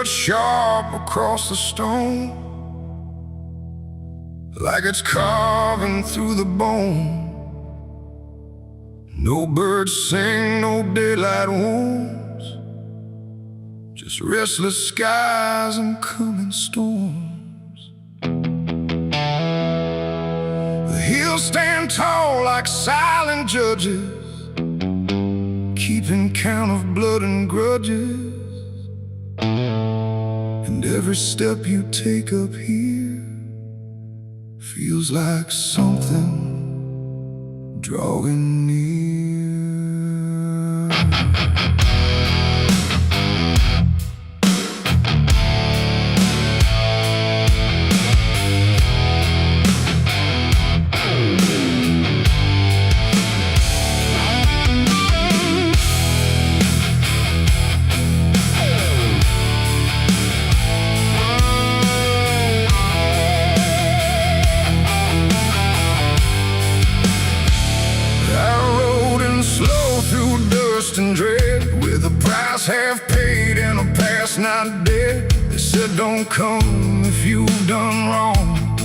cut sharp across the stone, like it's carving through the bone. No birds sing, no daylight wounds, just restless skies and coming storms. The hills stand tall like silent judges, keeping count of blood and grudges. And every step you take up here feels like something drawing near. And dread, with a price half paid and a past not dead. They said don't come if you've done wrong.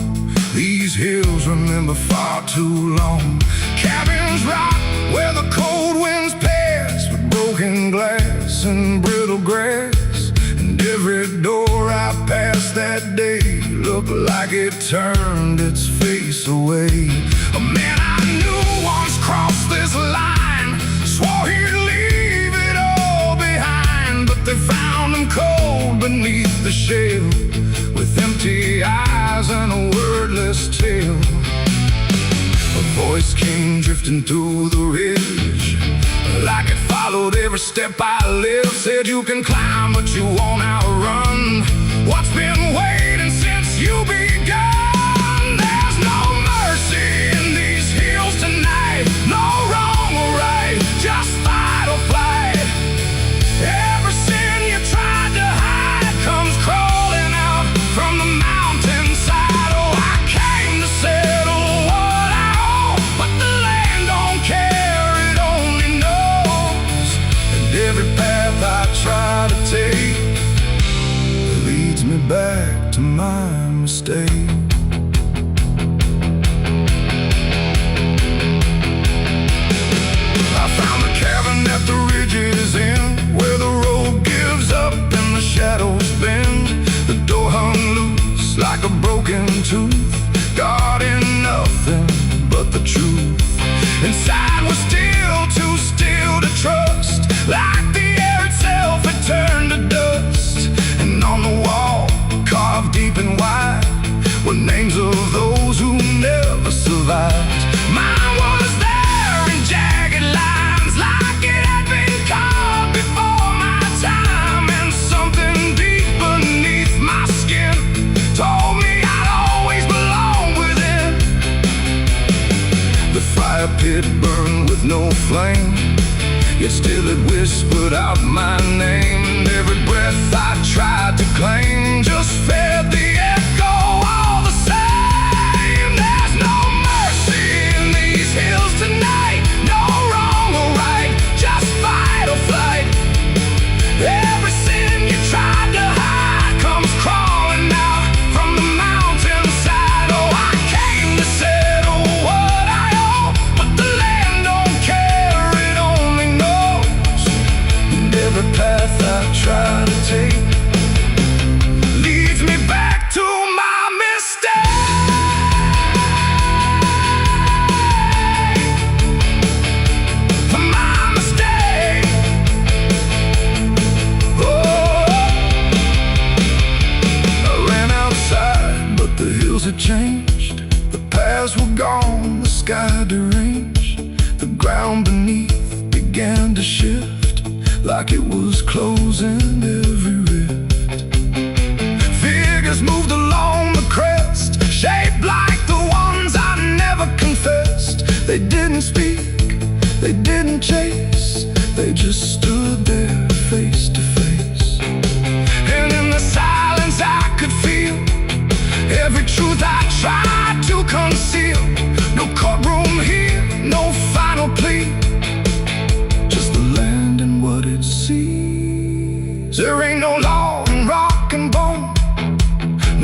These hills remember far too long. Cabins rock where the cold winds pass, with broken glass and brittle grass. And every door I passed that day looked like it turned its face away. A man I knew once crossed this line, swore he'd leave it all behind, but they found him cold beneath the shell, with empty eyes and a wordless tale. A voice came drifting through the ridge, like it followed every step I lived. Said you can climb but you won't outrun what's been waiting since you begun. There's no mercy in these hills tonight, no wrong or right, just fight or flight. Every sin you tried to hide comes crawling out from the mountainside. Oh, I came to settle what I owe, but the land don't care, it only knows. And every path I try to take leads me back to my mistake. At the ridge's end, where the road gives up and the shadows bend, the door hung loose like a broken tooth, guarding nothing but the truth. Inside was still too still to trust, like the air itself had turned to dust. And on the wall, carved deep and wide, were names of those who never survived. Mine was there in jagged lines, like it had been carved before my time. And something deep beneath my skin told me I'd always belong within. The fire pit burned with no flame, yet still it whispered out my name. And every breath I tried to claim just fed the echo all the same. There's no mercy in these hills tonight, no wrong or right, just fight or flight. Every sin you tried to hide comes crawling out from the mountainside. Oh, I came to settle what I owe, but the land don't care, it only knows. And every path I try to take leads me back to my mistake. My mistake. Oh, I ran outside, but the hills had changed. The paths were gone, the sky deranged. The ground beneath began to shift, like it was closing every rift. Figures moved along the crest, shaped like the ones I never confessed. They didn't speak, they didn't chase, they just stood there face to face. And in the silence I could feel every truth I tried to conceal. No courtroom here, no final plea, just the land and what it sees. There ain't no law and rock,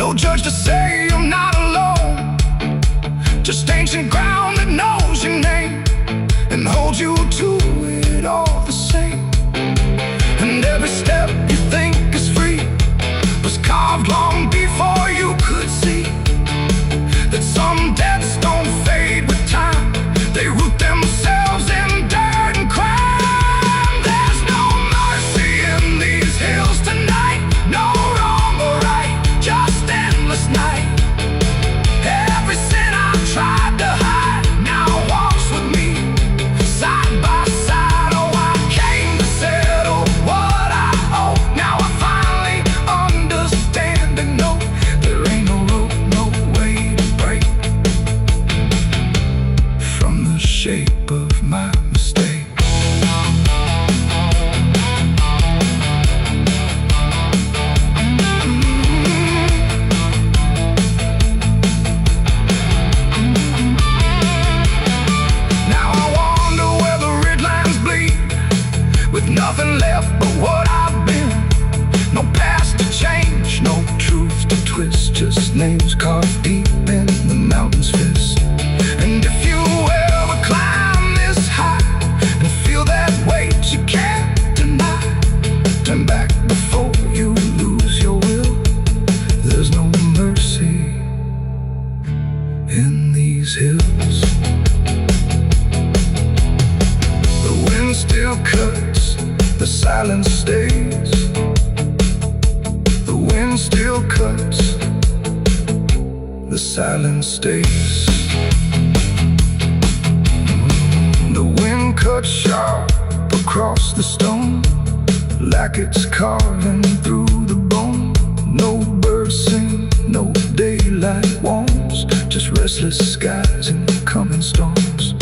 No judge to say I'm not alone, just ancient ground that knows your name and holds you to it all the same. And every step you think is free was carved long before you could see that some debts don't fade with time. They root themselves in dirt and crime. There's no mercy in these hills tonight, no wrong or right, just endless night. Every sin I've tried to hide now walks with me, side by side. Oh, I came to settle what I owe. Now I finally understand and know there ain't no rope, no way to break from the shape of my mistake. Now I wonder where the red lines bleed, with nothing left but what I've been. No past to change, no truth to twist, just names carved deep in the mountain's fist. And if you ever climb this high and feel that weight you can't deny, turn back before you lose your will. There's no mercy in these hills. The wind still cuts, the silence stays. The wind still cuts, the silence stays. The wind cuts sharp across the stone, like it's carving through the bone. No birds sing, no daylight warms, just restless skies and coming storms.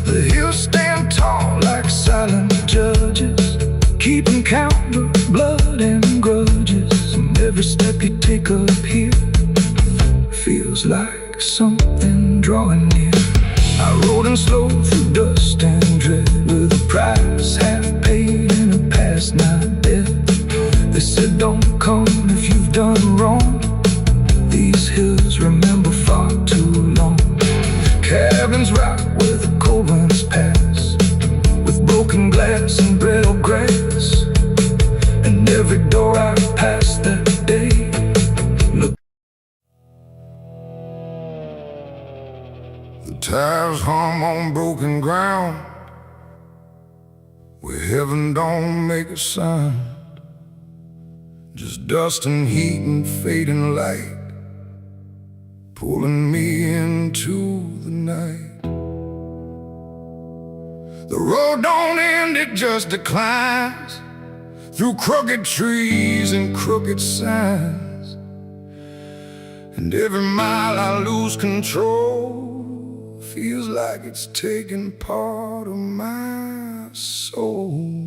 The hills stand tall like silent judges, keeping count of blood and grudges. And every step you take up here feels like something drawing near. I rode in slow through dust and dread, with a price half paid and a past not dead. They said don't come if you've done wrong, these hills remember far too long. Cabins rock where the cold winds pass, with broken glass and brittle grass. And every door I've passed that day, look. The tires hum on broken ground, where heaven don't make a sound, just dust and heat and fading light, pulling me into the night. The road don't end, it just declines through crooked trees and crooked signs. And every mile I lose control feels like it's taking part of my soul.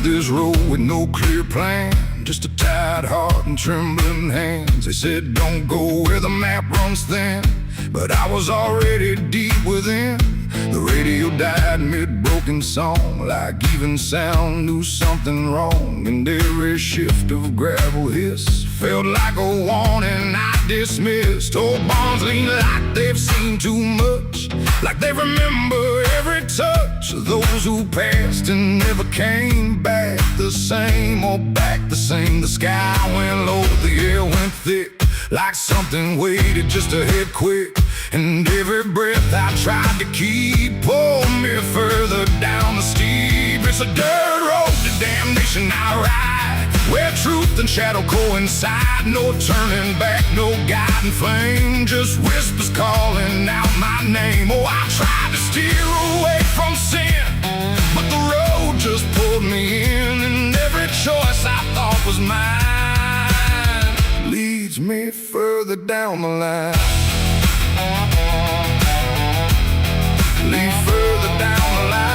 This road with no clear plan, just a tired heart and trembling hands. They said don't go where the map runs thin, but I was already deep within. The radio died mid-broken song, like even sound knew something wrong. And every shift of gravel hiss felt like a warning I dismissed. Old barns lean like they've seen too much, like they remember every touch of those who passed and never came back the same, or back the same. The sky went low, the air went thick, like something waited just to hit quick. And every breath I tried to keep pulled me further down the steep. It's a dirt road to damnation I ride, where truth and shadow coincide. No turning back, no guiding flame, just whispers calling out my name. Oh, I tried to steer away from sin, but the road just pulled me in. And every choice I thought was mine leads me further down the line. Lead further down the line.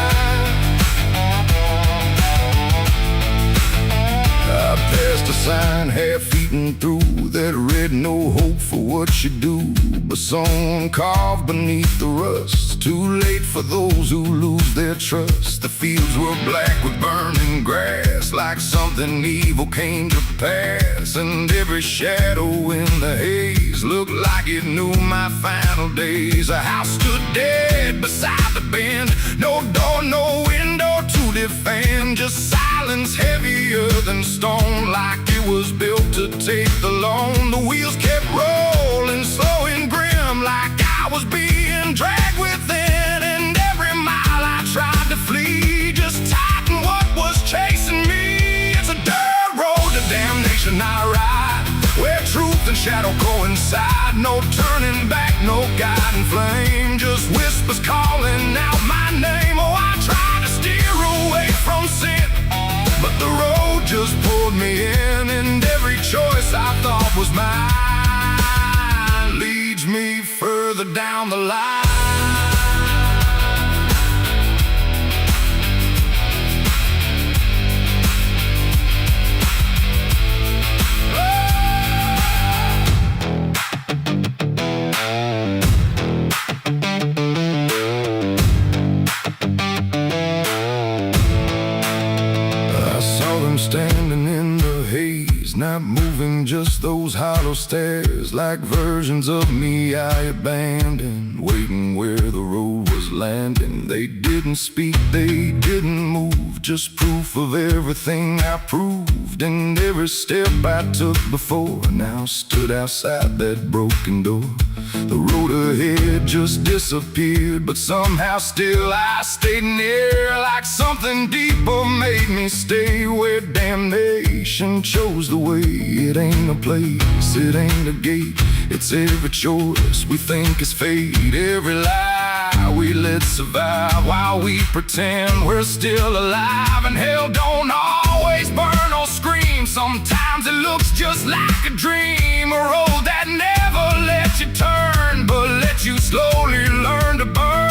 sign half-eaten through that read no hope for what you do, but someone carved beneath the rust. Too late for those who lose their trust. The fields were black with burning grass, like something evil came to pass. And every shadow in the haze looked like it knew my final days. A house stood dead beside the bend, no door, no window to defend, just silence heavier than stone, like it was built to take the loan. The wheels kept rolling slow and grim, like I was being dragged within. And every mile I tried to flee just tightened what was chasing me. It's a dirt road to damnation I ride, where truth and shadow coincide. No turning back, no guiding flame, just whispers calling out my name. Oh, I tried to steer away from sin, but the road just pulled me in. And every choice I thought was mine leads me further down the line. Standing in the haze, not moving, just those hollow stares, like versions of me I abandoned, waiting where the road was landing. They didn't speak, they didn't move, just proof of everything I proved. And every step I took before now stood outside that broken door. The road ahead just disappeared, but somehow still I stayed near, like something deeper made me stay. Where damnation chose the way. It ain't a place, it ain't a gate, it's every choice we think is fate. Every lie we let survive while we pretend we're still alive. And hell don't always burn or scream, sometimes it looks just like a dream. A road that never lets you turn, but lets you slowly learn to burn.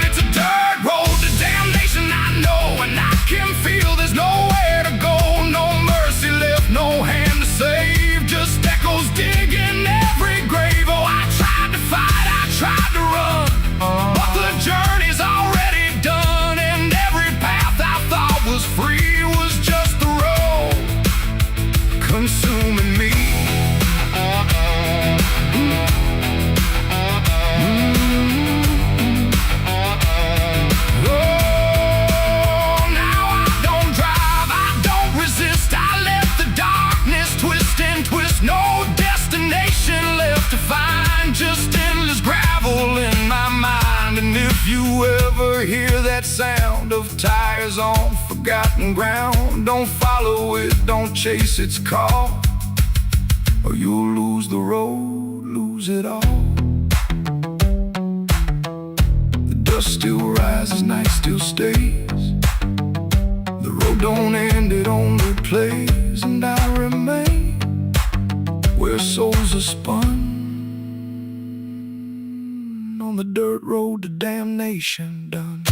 It's a dirt road to damnation, I know, and I can feel there's nowhere to go. No mercy left, no hand to save, just echoes digging every grave. Oh, I tried to fight, I tried to run, but the journey's already done. And every path I thought was free was just the road consuming me. No destination left to find, just endless gravel in my mind. And if you ever hear that sound of tires on forgotten ground, don't follow it, don't chase its call, or you'll lose the road, lose it all. The dust still rises, night still stays, the road don't end, it only plays. And I remain where souls are spun, on the dirt road to damnation done.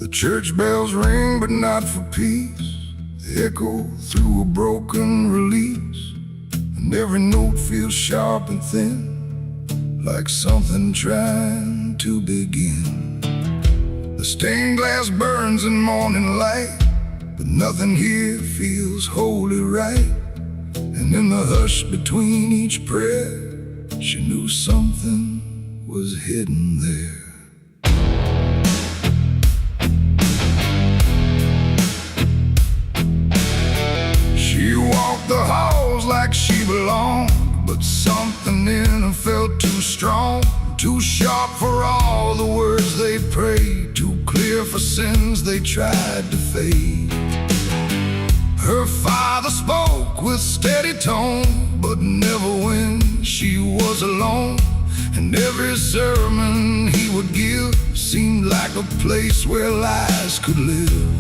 The church bells ring, but not for peace. They echo through a broken release, and every note feels sharp and thin, like something trying to begin. The stained glass burns in morning light, but nothing here feels wholly right. And in the hush between each prayer, she knew something was hidden there. She walked the halls like but something in her felt too strong, too sharp for all the words they prayed, too clear for sins they tried to fade. Her father spoke with steady tone, but never when she was alone. And every sermon he would give seemed like a place where lies could live.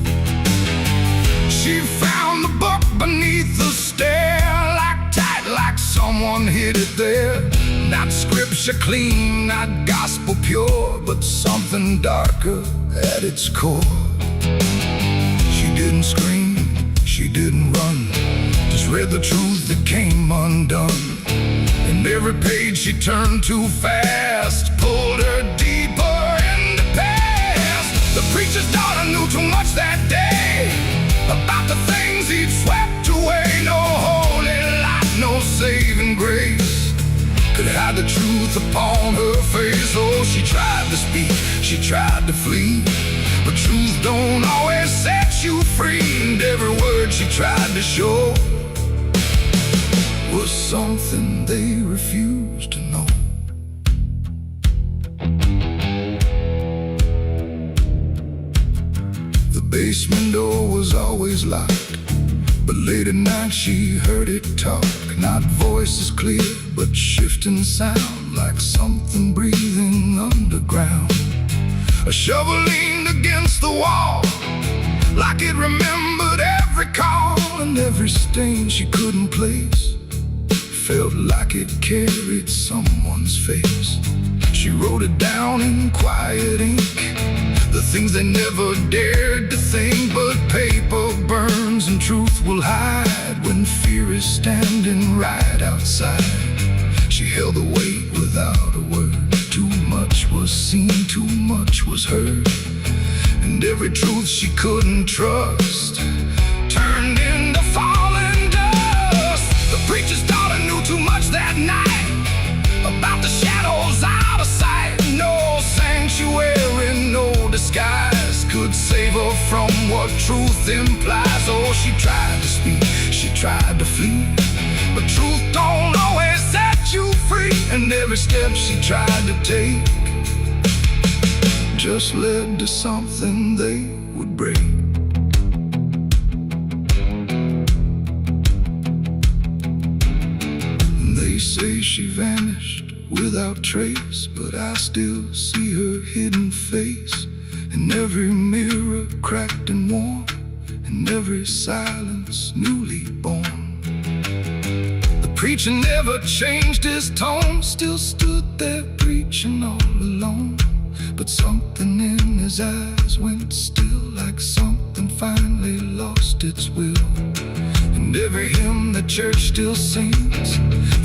She found the book beneath the stair, like tight, like someone hid it there. Not scripture clean, not gospel pure, but something darker at its core. She didn't scream, she didn't run, just read the truth that came undone. And every page she turned too fast pulled her deeper in the past. The preacher's daughter knew too much that day about the things he'd swept away. No holy light, no saving grace could hide the truth upon her face. Oh, she tried to speak, she tried to flee, but truth don't always set you free. And every word she tried to show was something they refused to know. The basement door was always locked, but late at night she heard it talk. Not voices clear, but shifting sound, like something breathing underground. A shovel leaned against the wall, like it remembered every call. And every stain she couldn't place felt like it carried someone's face. She wrote it down in quiet ink, the things they never dared to think. But paper burns and truth will hide when fear is standing right outside. She held the weight without a word. Too much was seen, too much was heard, and every truth she couldn't trust turned into falling dust. The preacher's daughter knew too much that night about the shadows out of sight. No sanctuary, no disguise could save her from what truth implies. Oh, she tried to speak, she tried to flee, but truth don't always set you free. And every step she tried to take just led to something they would break. They say she vanished without trace, but I still see her hidden face in every mirror cracked and worn, in every silence newly born. The preacher never changed his tone, still stood there preaching all alone. But something in his eyes went still, like something finally lost its will. And every hymn the church still sings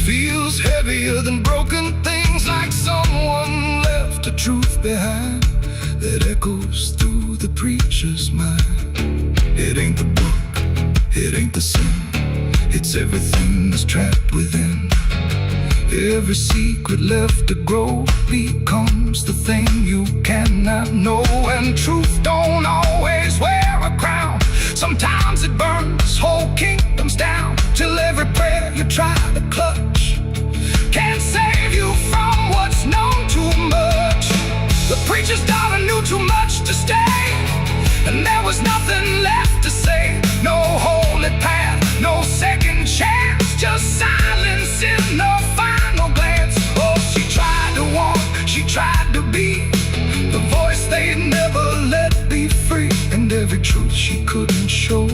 feels heavier than broken things, like someone left a truth behind that echoes through the preacher's mind. It ain't the book, it ain't the sin, it's everything that's trapped within. Every secret left to grow becomes the thing you cannot know. And truth don't always wear a crown, sometimes it burns whole kingdoms down, till every prayer you try to clutch can't save you from what's known too much. The preacher's daughter knew too much to stay, and there was nothing left to say. No holy path, no second chance, just silence in the final glance. Oh, she tried to walk, she tried to be the voice they never let be free. And every truth she couldn't show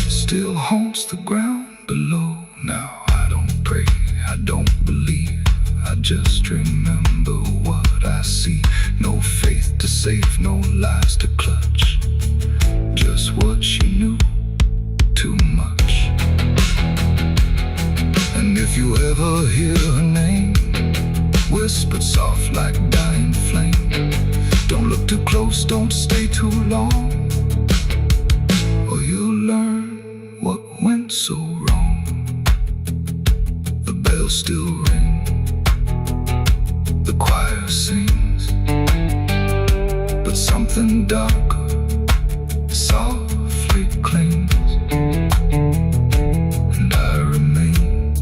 still haunts the ground below. Now I don't pray, I don't believe, I just remember what I see. No faith to save, no lies to clutch, just what she knew, too much. And if you ever hear her name whispered soft like dying flame, don't look too close, don't stay too long, or you'll learn what went so wrong. The bells still ring, the choir sings, but something darker softly clings. And I remain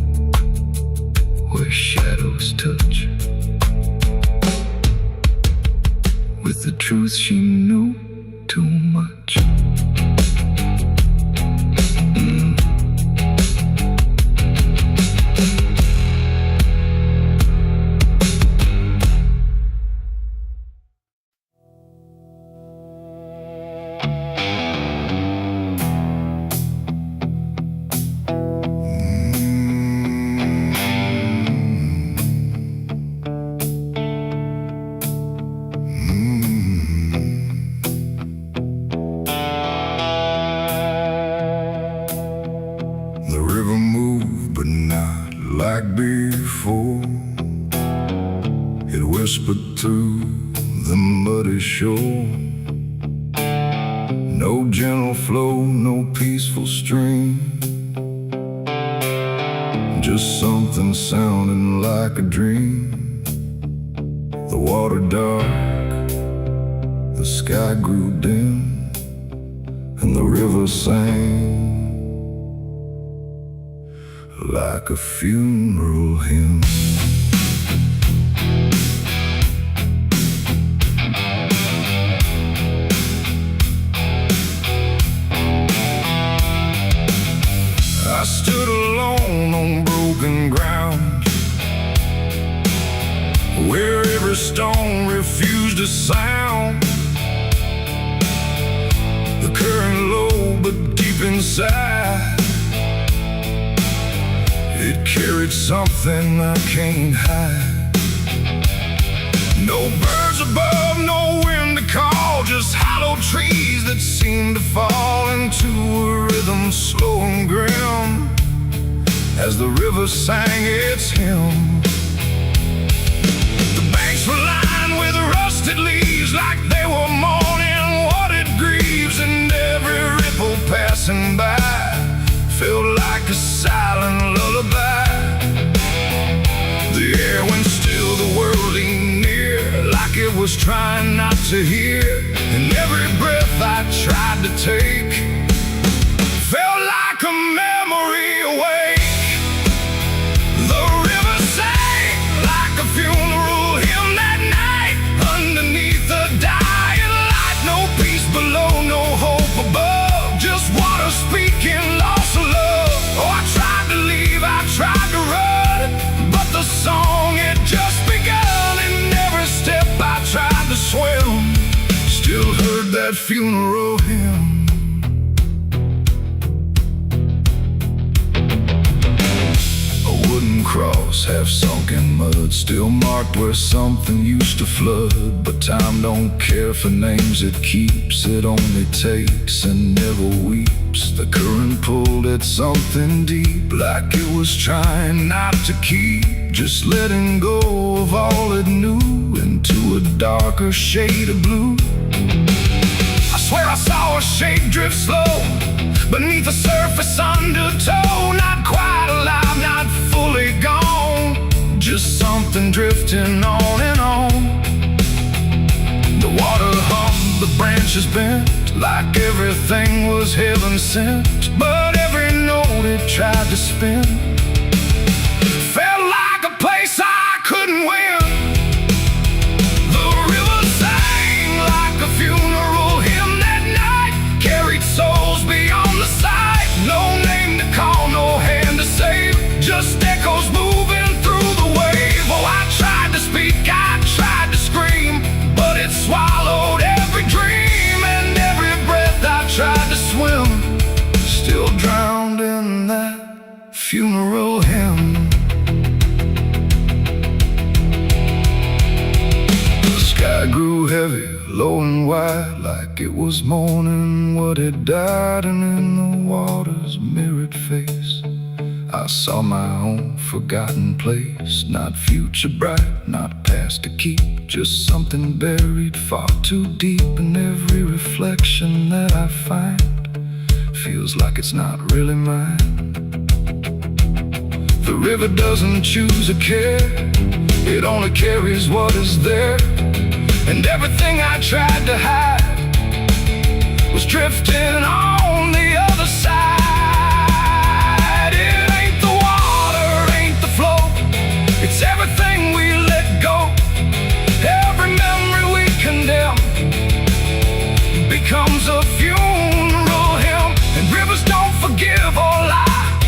like before. It whispered through the muddy shore. No gentle flow, no peaceful stream, just something sounding like a dream. The water dark, the sky grew dim, and the river sang like a funeral hymn. I stood alone on broken ground, where every stone refused a sound. The current low but deep inside, it carried something I can't hide. No birds above, no wind to call, just hollow trees that seem to fall into a rhythm slow and grim as the river sang its hymn. The banks were lined with rusted leaves, like they were mourning what it grieves, and every ripple passing by felt like a silent lullaby. The air went still, the world leaned near, like it was trying not to hear, and every breath I tried to take felt like a memory awake. The river sang like a funeral hymn that night, underneath the dying light. No peace below, no hope above, just water speaking loss of love. Oh, I tried to leave, I tried to run, but the song had just begun, and every step I tried to swim still heard that funeral hymn. A wooden cross, half sunk in mud, still marked where something used to flood. But time don't care for names it keeps, it only takes and never weeps. The current pulled at something deep, like it was trying not to keep, just letting go of all it knew into a darker shade of blue. I swear I saw a shape drift slow beneath the surface undertow, not quite alive, not fully gone, just something drifting on and on. The water hummed, the branches bent, like everything was heaven sent, but every note it tried to spin felt like a place I couldn't win. The river sang like a funeral hymn that night, carried souls beyond the sight. No name to call, no hand to save, just echoes moving through the wave. Oh, I tried to speak, I tried to scream, but it swallowed every dream, and every breath I tried to swim still drowned in that funeral hymn. I grew heavy, low and wide, like it was mourning what had died, and in the water's mirrored face I saw my own forgotten place. Not future bright, not past to keep, just something buried far too deep. And every reflection that I find feels like it's not really mine. The river doesn't choose a care, it only carries what is there. And everything I tried to hide was drifting on the other side. It ain't the water, ain't the flow, it's everything we let go. Every memory we condemn becomes a funeral hymn. And rivers don't forgive or lie,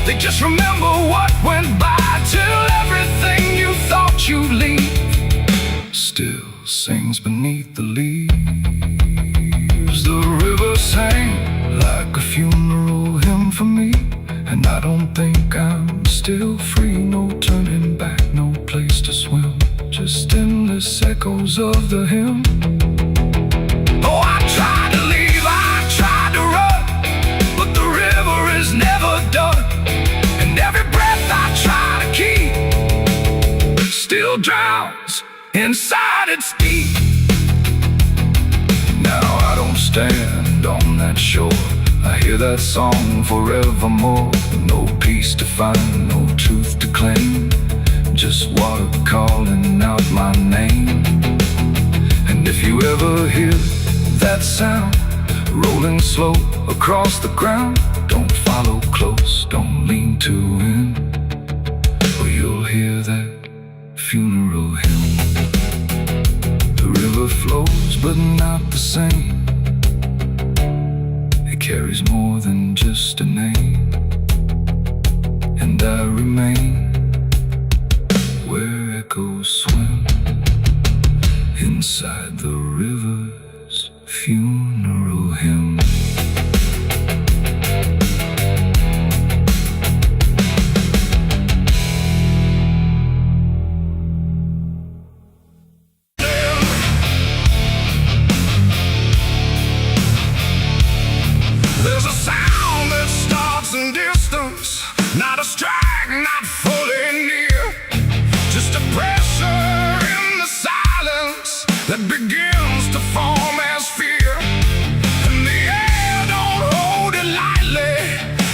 they just remember what went by, till everything you thought you'd leave still sings beneath the leaves. The river sang like a funeral hymn for me, and I don't think I'm still free. No turning back, no place to swim, just endless echoes of the hymn. Oh, I tried to leave, I tried to run, but the river is never done, and every breath I try to keep still drowns inside its deep. Now I don't stand on that shore, I hear that song forevermore. No peace to find, no truth to claim, just water calling out my name. And if you ever hear that sound rolling slow across the ground, don't follow close, don't lean too in, or you'll hear that funeral hymn. The river flows but not the same, it carries more than just a name. And I remain where echoes swim inside the river's funeral hymn. There's a sound that starts in distance, not a strike, not fully near, just a pressure in the silence that begins to form as fear. And the air don't hold it lightly,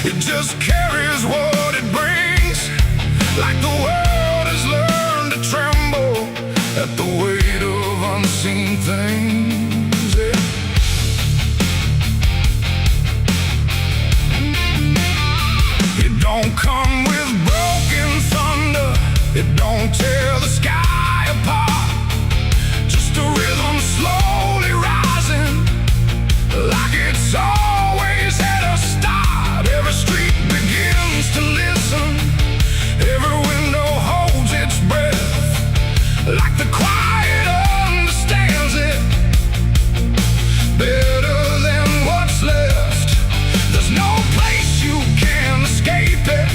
it just carries what it brings, like the world has learned to tremble at the weight of unseen things. Yeah. It don't come with broken thunder, it don't tear the sky apart, just a rhythm slowly rising, like it's always at a start. Every street begins to listen, every window holds its breath, like the quiet understands it better than what's left. There's no place you can escape it,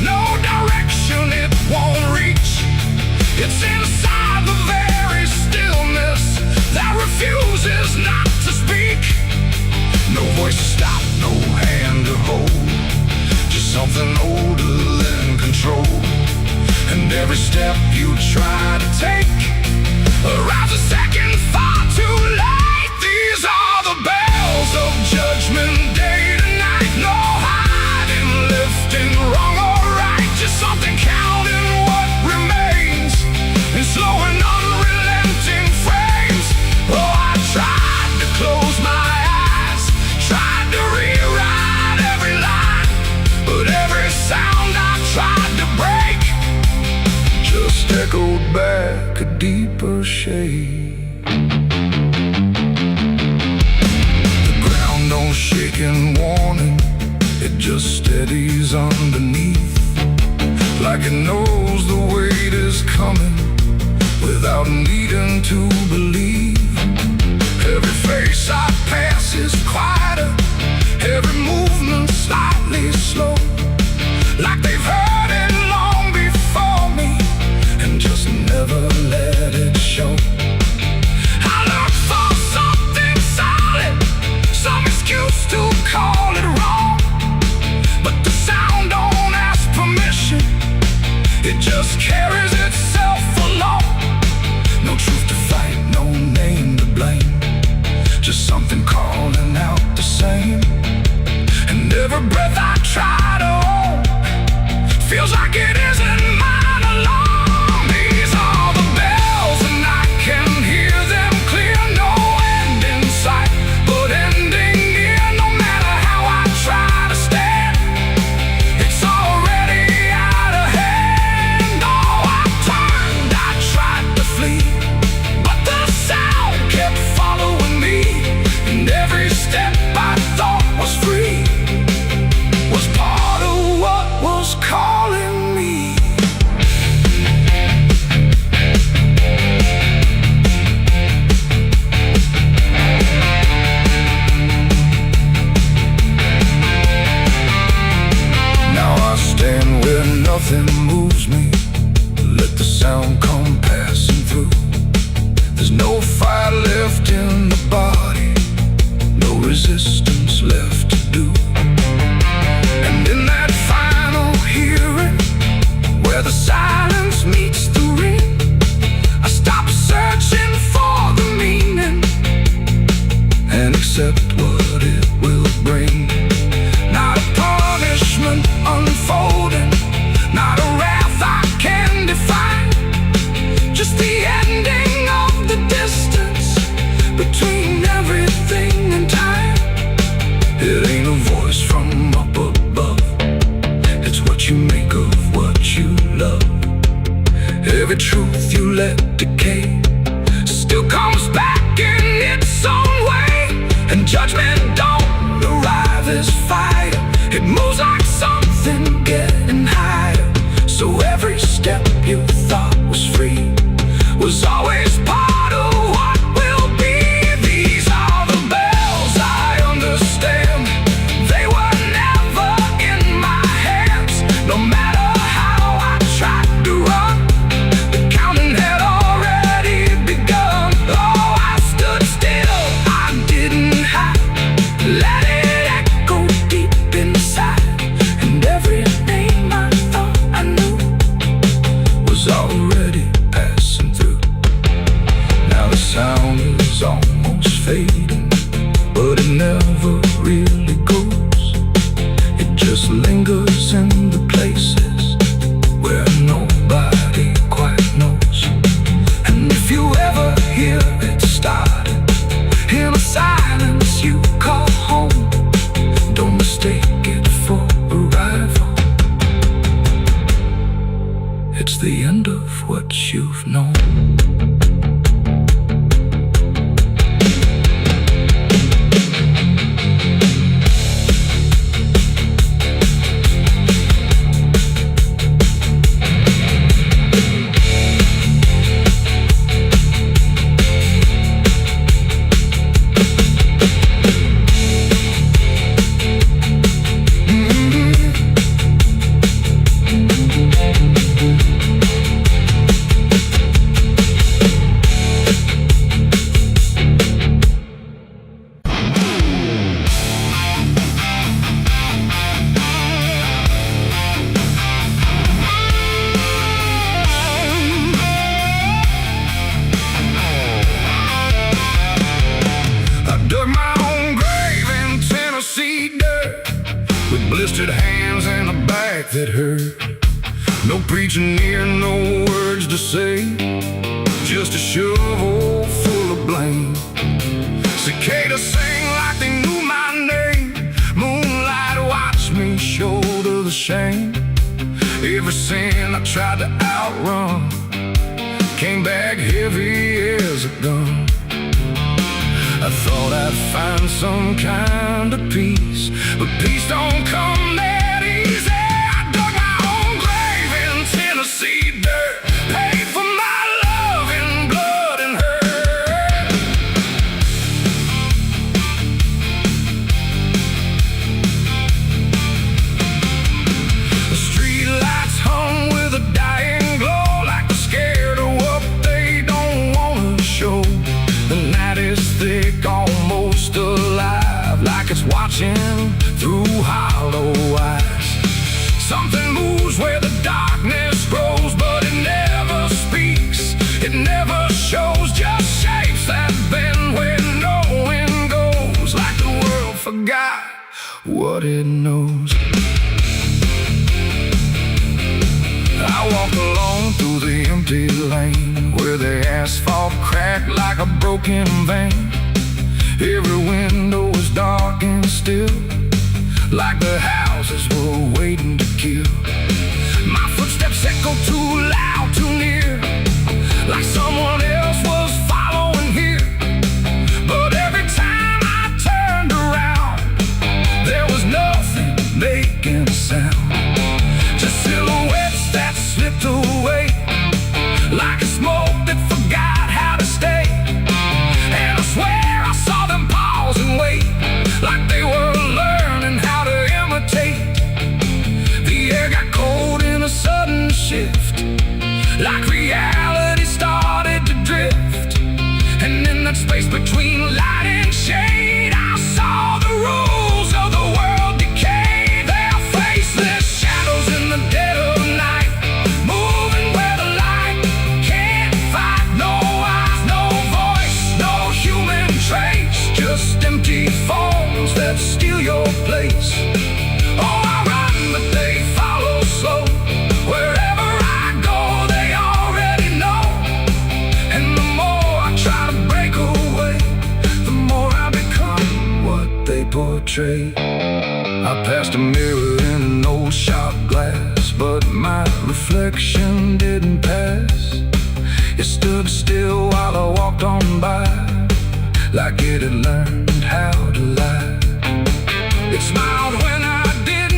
no direction it won't reach. It's inside the very stillness that refuses not to speak. No voice to stop, no hand to hold, just something older than control. And every step you try to take arrives a second far too late. These are the bells of judgment day to night. No hiding, lifting, wrong or right, just something counting what remains in slow and unrelenting frames. Oh, I tried to close my eyes, tried to rewrite every line, but every sound I tried to break just echoed back a deeper shade. The ground don't shake in warning, it just steadies underneath, like it knows the weight is coming without needing to believe. Every face I pass is quieter, every movement slightly slow, like they've heard it long before me and just never let it show. I look for something solid, some excuse to call it wrong, but the sound don't ask permission, it just carries itself along. No truth to fight, no name to blame, just something calling out the same. And every breath I try to hold feels like it isn't mine alone. These are the bells and I can hear them clear. No end in sight, but ending near. No matter how I try to stand, it's already out of hand. Oh, I turned, I tried to flee, but the sound kept following me, and every step I thought was free was part of what was calling me. It moves like something getting higher. So every step you thought was free was always part of what will be. These are the bells I understand. They were never in my hands. No matter how I tried to run, the counting had already begun. Oh, I stood still, I didn't hide. Let it echo deep inside. And every name I thought I knew was already passing through. Now the sound is almost fading, but it never really goes. It just lingers in the places where nobody quite knows. And if you ever hear it starting in a silence you call home, don't mistake it for arrival. It's the end of what you've known. Blistered hands and a back that hurt. No preaching near, no words to say, just a shovel full of blame. Cicadas sing like they knew my name. Moonlight watched me shoulder the shame. Every sin I tried to outrun came back heavy as a gun. I thought I'd find some kind of peace, but peace don't come that easy. I dug my own grave in Tennessee dirt, paid for my love in blood and hurt. The street lights hung with a dying glow, like they're scared of what they don't want to show. The night is thick, almost alive, like it's watching through hollow eyes. Something moves where the darkness grows, but it never speaks, it never shows, just shapes that bend where no wind goes, like the world forgot what it knows. I walk alone through the empty lane, where the asphalt cracked like a broken vein. Every window was dark and still, like the houses were waiting to kill. My footsteps echo too loud, too near, like someone else was following here. But every time I turned around, there was nothing making a sound, just silhouettes that slipped away, like a smoke that forgot how to stay. And I swear I saw them pause and wait, like they were learning how to imitate. The air got cold in a sudden shift, like reality started to drift. And in that space between light and shade, I saw the rules of the world decay. Their faceless shadows in the dead of night, moving where the light can't fight. No eyes, no voice, no human trace, just empty forms that steal your place. Oh, I run, but they follow slow. Wherever I go, they already know. And the more I try to break away, the more I become what they portray. I passed a mirror in an old shot glass, but my reflection didn't pass. It stood still while I walked on by, like it had learned how to lie. It smiled when I didn't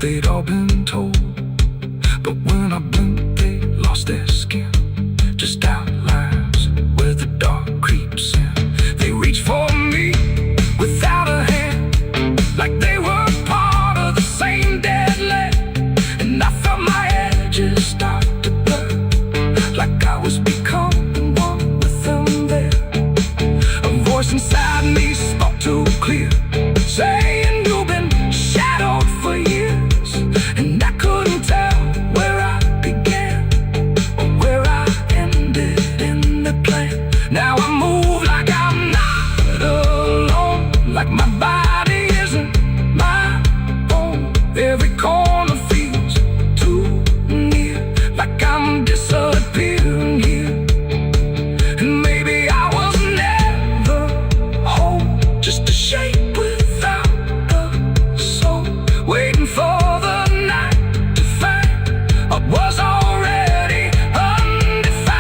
they'd all been told. But when I blinked, they lost their skin, just outlines where the dark creeps in. They reach for me without a hand, like they were part of the same dead land. And I felt my edges start to blur, like I was becoming one with them there. A voice inside me spoke too clear, saying you've been shadowed for years. And I couldn't tell where I began or where I ended in the plan. Now I move like I'm not alone, like my body isn't my own. Every corner feels too near, like I'm disappearing here. And maybe I was never whole, just a shape without a soul, waiting for the night to find what was already undefined.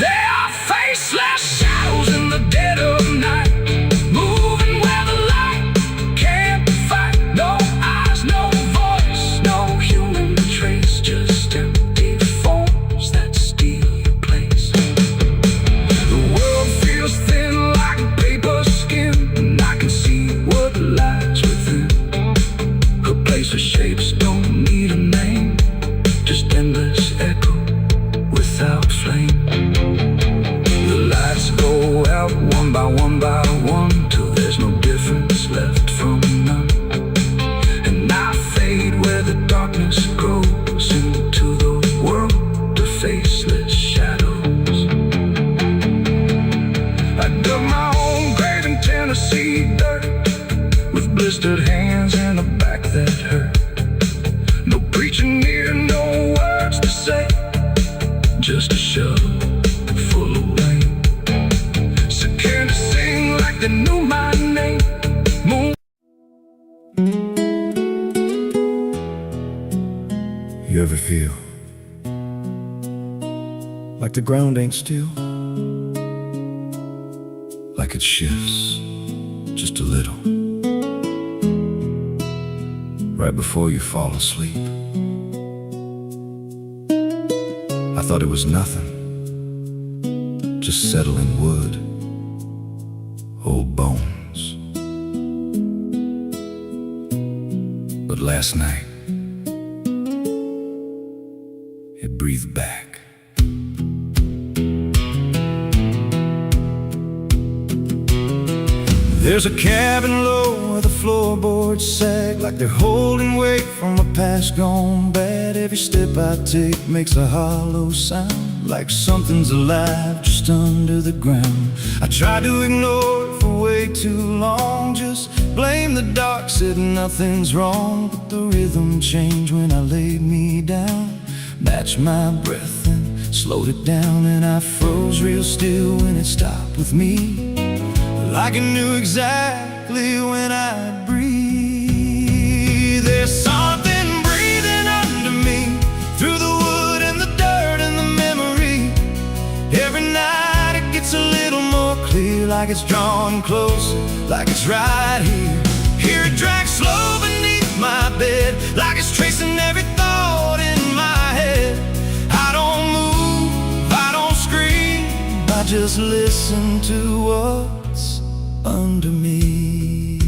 They are faceless shadows in the dead of night, moving where the light can't fight. No eyes, no voice, no human trace, just empty forms that steal your place. The world feels thin like paper skin, and I can see what lies within. A place where shapes don't need a name, just endless echo without flame. The lights go out one by one, till there's no difference left from none. And I fade where the darkness grows into the world of faceless shadows. I dug my own grave in Tennessee dirt, with blistered hands and a back that hurt. No preaching near, no words to say, just a shovel full of rain. Scared to sing like they knew my name. Moon. You ever feel like the ground ain't still, like it shifts just a little right before you fall asleep? I thought it was nothing, just settling wood, old bones. But last night, it breathed back. There's a cabin low where the floorboards sag, like they're holding weight from a past gone bad. Every step I take makes a hollow sound, like something's alive just under the ground. I tried to ignore it for way too long, just blame the dark, said nothing's wrong. But the rhythm changed when I laid me down, matched my breath and slowed it down. And I froze real still when it stopped with me, like I knew exactly when I'd breathe. There's something breathing under me, through the wood and the dirt and the memory. Every night it gets a little more clear, like it's drawing closer, like it's right here. Hear it drag slow beneath my bed, like it's tracing every thought in my head. I don't move, I don't scream, I just listen to what's under me.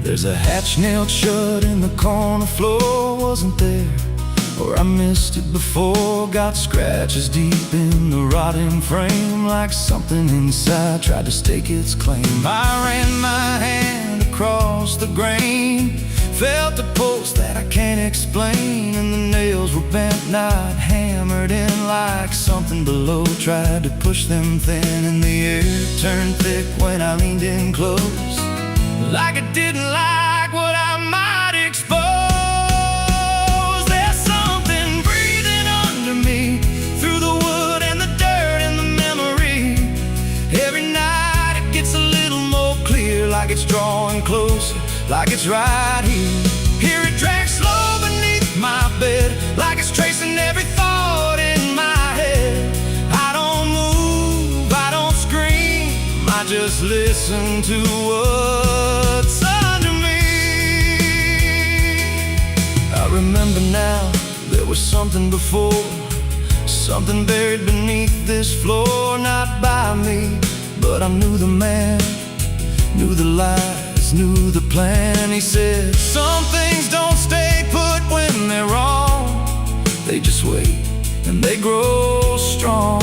There's a hatch nailed shut in the corner floor, wasn't there, or I missed it before. Got scratches deep in the rotting frame, like something inside tried to stake its claim. I ran my hand across the grain, felt a pulse that I can't explain, and the nails were bent, not hammered in, like something below tried to push them thin. And the air turned thick when I leaned in close, like it didn't like what I might expose. There's something breathing under me, through the wood and the dirt and the memory. Every night it gets a little more clear, like it's drawing closer, like it's right here. Hear it drag slow beneath my bed, like it's tracing every thought in my head. I don't move, I don't scream, I just listen to what's under me. remember now, there was something before, something buried beneath this floor. Not by me, but I knew the man, knew the lies, knew the plan. He said, some things don't stay put when they're wrong, they just wait and they grow strong.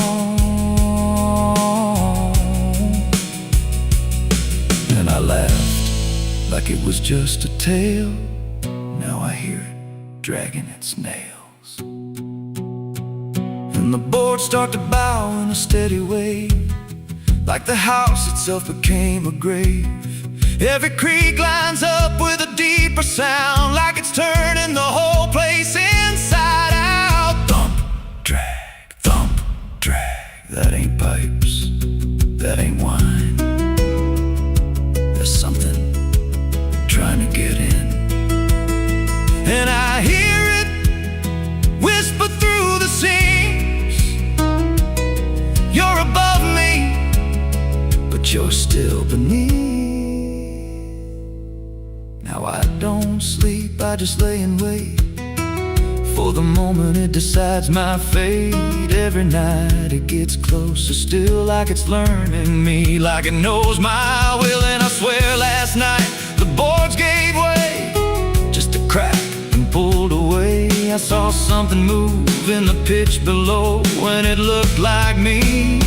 And I laughed like it was just a tale. Now I hear it dragging its nails. And the boards start to bow in a steady way, like the house itself became a grave. Every creak lines up with a deeper sound, like it's turning the whole place inside out. Thump, drag, that ain't pipes, that ain't wine. There's something trying to get in. And I hear it whisper through the seams, you're above me, but you're still beneath. Now I don't sleep, I just lay and wait for the moment it decides my fate. Every night it gets closer, still like it's learning me, like it knows my will. And I swear last night the boards gave way, just a crack and pulled away. I saw something move in the pitch below, and it looked like me,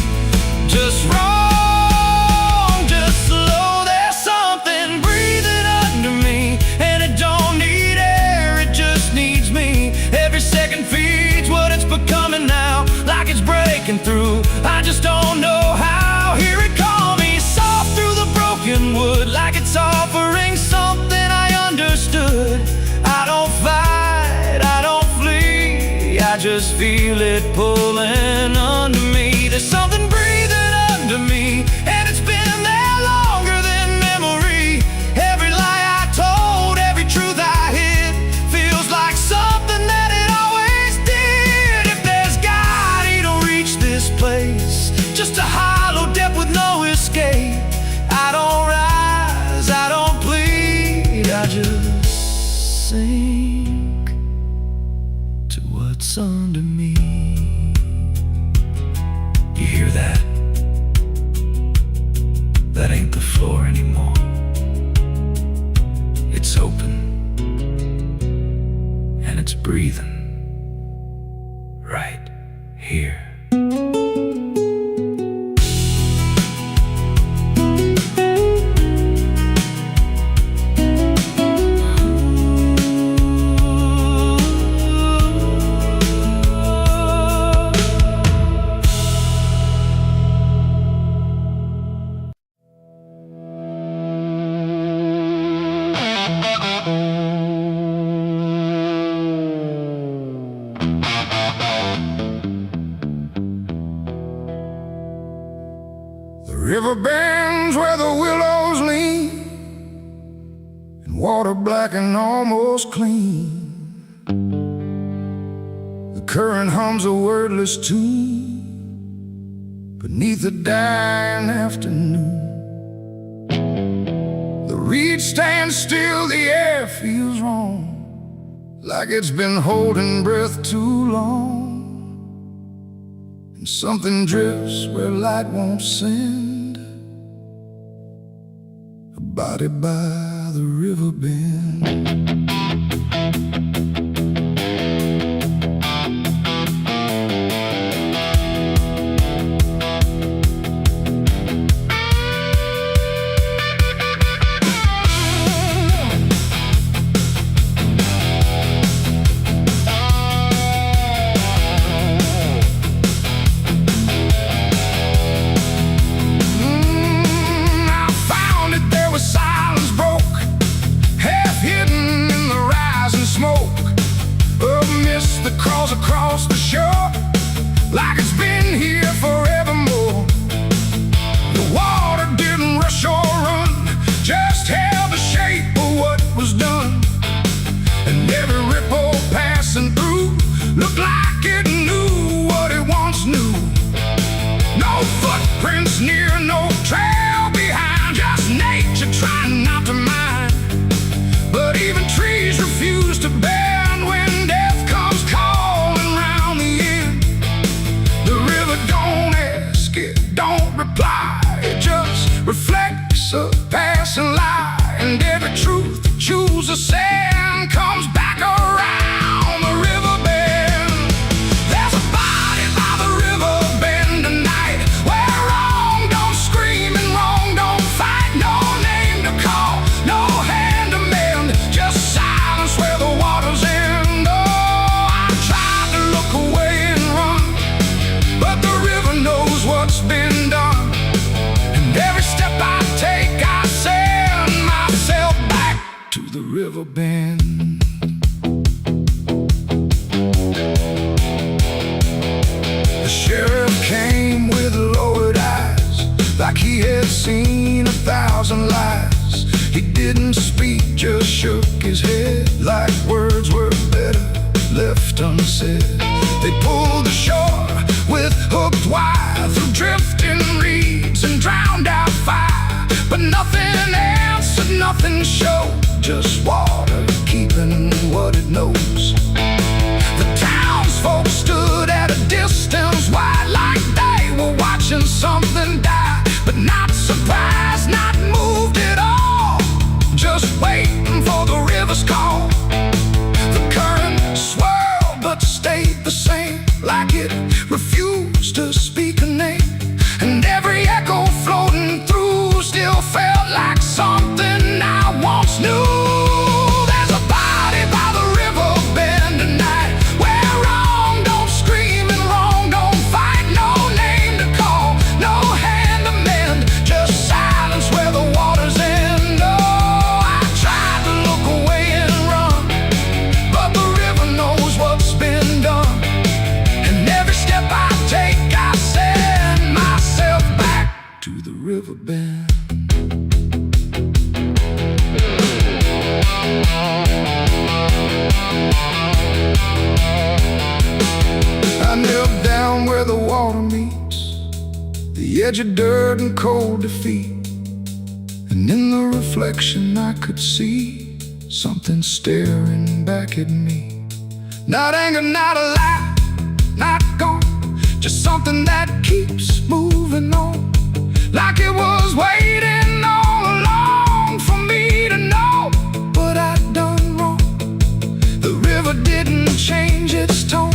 just wrong, just slow. There's something breathing under me, and it don't need air, it just needs me. Every second feeds what it's becoming now, like it's breaking through, I just don't know how. Hear it call me soft through the broken wood, like it's offering something I understood. I don't fight, I don't flee, I just feel it pulling under me. There's something breathing under me, and it's been there longer than memory. Every lie I told, every truth I hid, feels like something that it always did. If there's God, he don't reach this place, just a hollow depth with no escape. I don't rise, I don't plead, I just sink to what's under me. You hear that? That ain't the floor anymore. It's open, and it's breathing right here. The river bends where the willows lean, and water black and almost clean. The current hums a wordless tune beneath the dying afternoon. The reed stands still, the air feels wrong, like it's been holding breath too long. And something drifts where light won't send, a body by the river bend. Across the shore, like it's been here forevermore. The water didn't rush or run, just held the shape of what was done. And every ripple passing through looked like it knew what it once knew. No footprints near, no trail behind, just nature trying not to mind. But even trees refuse to bend when sand comes back around the river bend. There's a body by the river bend tonight, where wrong don't scream and wrong don't fight. No name to call, no hand to mend, just silence where the water's end. Oh, I tried to look away and run, but the river knows what's been done. And every step I take, I send myself back to the river bend. The sheriff came with lowered eyes, like he had seen 1,000 lies. He didn't speak, just shook his head, like words were better left unsaid. They pulled ashore with hooked wire through drifting reeds and drowned out fire, but nothing answered, nothing showed, just water keeping what it knows. The townsfolk stood at a distance wide, like they were watching something die, but not surprised, not moved at all, just waiting for the river's call. The current swirled but stayed the same, like it refused to speak a name. And every echo floating through still felt like something I once knew. There's a body by the river bend tonight, where wrong don't scream and wrong don't fight. No name to call, no hand to mend, just silence where the water's end. Oh, I tried to look away and run, but the river knows what's been done. And every step I take, I send myself back to the river bend. I knelt down where the water meets the edge of dirt and cold defeat, and in the reflection I could see something staring back at me. Not anger, not a lie, not gone, just something that keeps moving on, like it was waiting all along for me to know what I'd done wrong. The river didn't change its tone,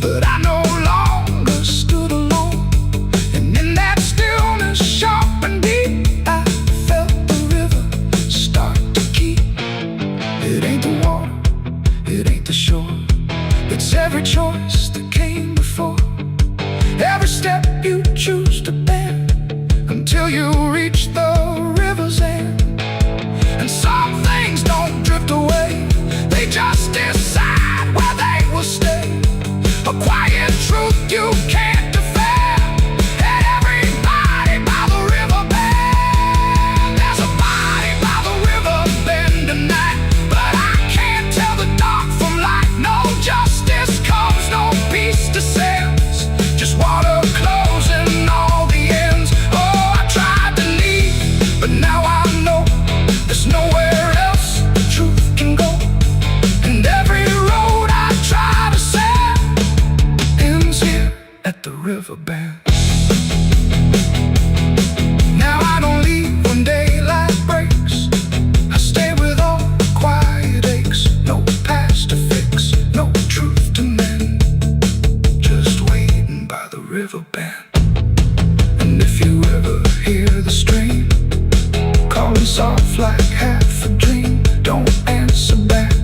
but I no longer stood alone. And in that stillness, sharp and deep, I felt the river start to keep. It ain't the water, it ain't the shore, it's every choice that came before. Every step you choose to bend, until you reach the river's end. And some things don't drift away, they just decide where they will stay. A quiet truth you can't defend. And everybody by the river bend. There's a body by the river bend tonight, but I can't tell the dark from light. No justice comes, no peace descends, just water closing all the ends. Oh, I tried to leave, but now I know there's nowhere else the truth can go. And every road I try to set ends here at the river bend. Now I don't leave when daylight breaks, I stay with all the quiet aches. No past to fix, no truth to mend, just waiting by the river bend. And if you ever hear the stream calling soft like half a dream, don't answer back,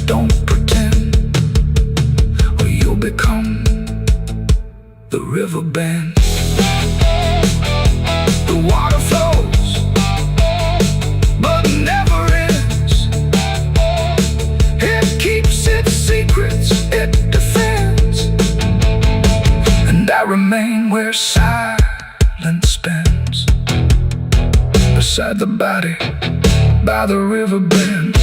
don't pretend, or you'll become the river bend. The water flows, but never ends. It keeps its secrets, it defends. And I remain where silence bends, beside the body by the river bend.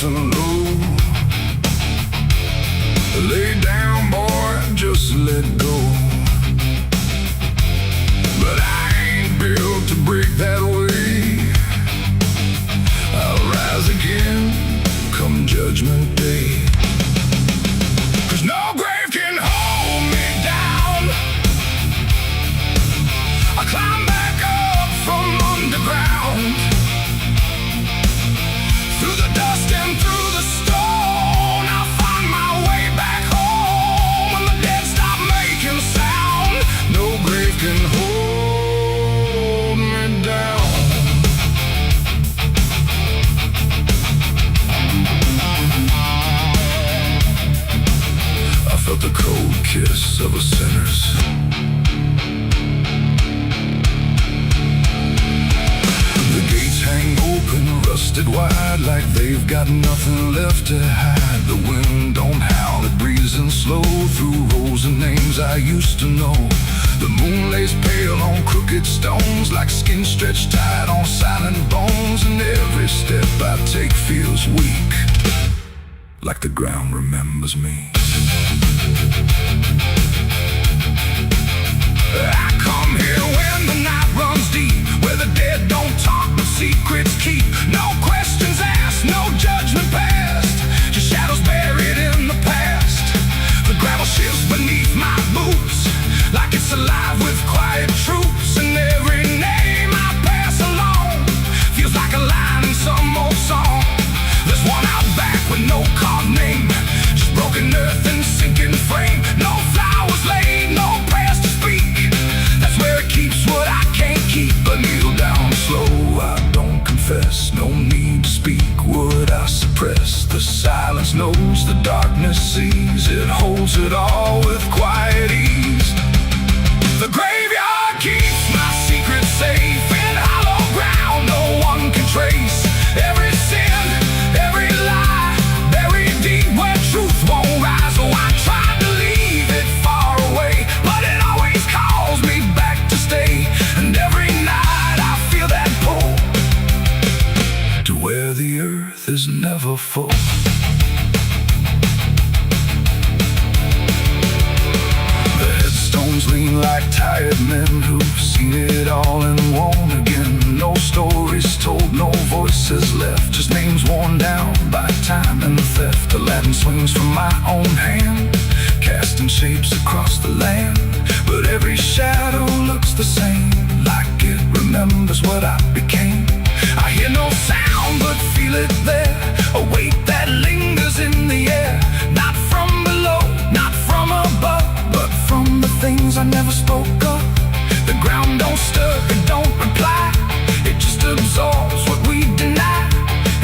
And low, lay down, boy, just let go. But I busted wide, like they've got nothing left to hide. The wind don't howl, it breezes in slow through rows of names I used to know. The moon lays pale on crooked stones, like skin stretched tight on silent bones. And every step I take feels weak, like the ground remembers me. I come here when the night runs deep, where the dead don't talk but secrets keep. No questions asked, no judgment passed, just shadows buried in the past. The gravel shifts beneath my boots, like it's alive with quiet troops. And every name I pass along feels like a line in some old song. There's one out back with no carved name, just broken earth and sinking frame. No flowers laid, no prayers to speak. That's where it keeps what I can't keep. But kneel down slow, I don't confess. No need to speak what I suppress. The silence knows, the darkness sees. It holds it all with quiet ease. The graveyard keeps my secret safe in hollow ground no one can trace. Every sin, every lie, buried deep where truth won't rise. Oh, I tried to leave it far away, but it always calls me back to stay. And every night I feel that pull to where the earth is never full. Lean like tired men who've seen it all and won't again. No stories told, no voices left, just names worn down by time and theft. The Latin swings from my own hand, casting shapes across the land. But every shadow looks the same, like it remembers what I became. I hear no sound but feel it there, a weight that lingers in the air. Not from below, not from above, but from the things I never spoke of. The ground don't stir, it don't reply, it just absorbs what we deny.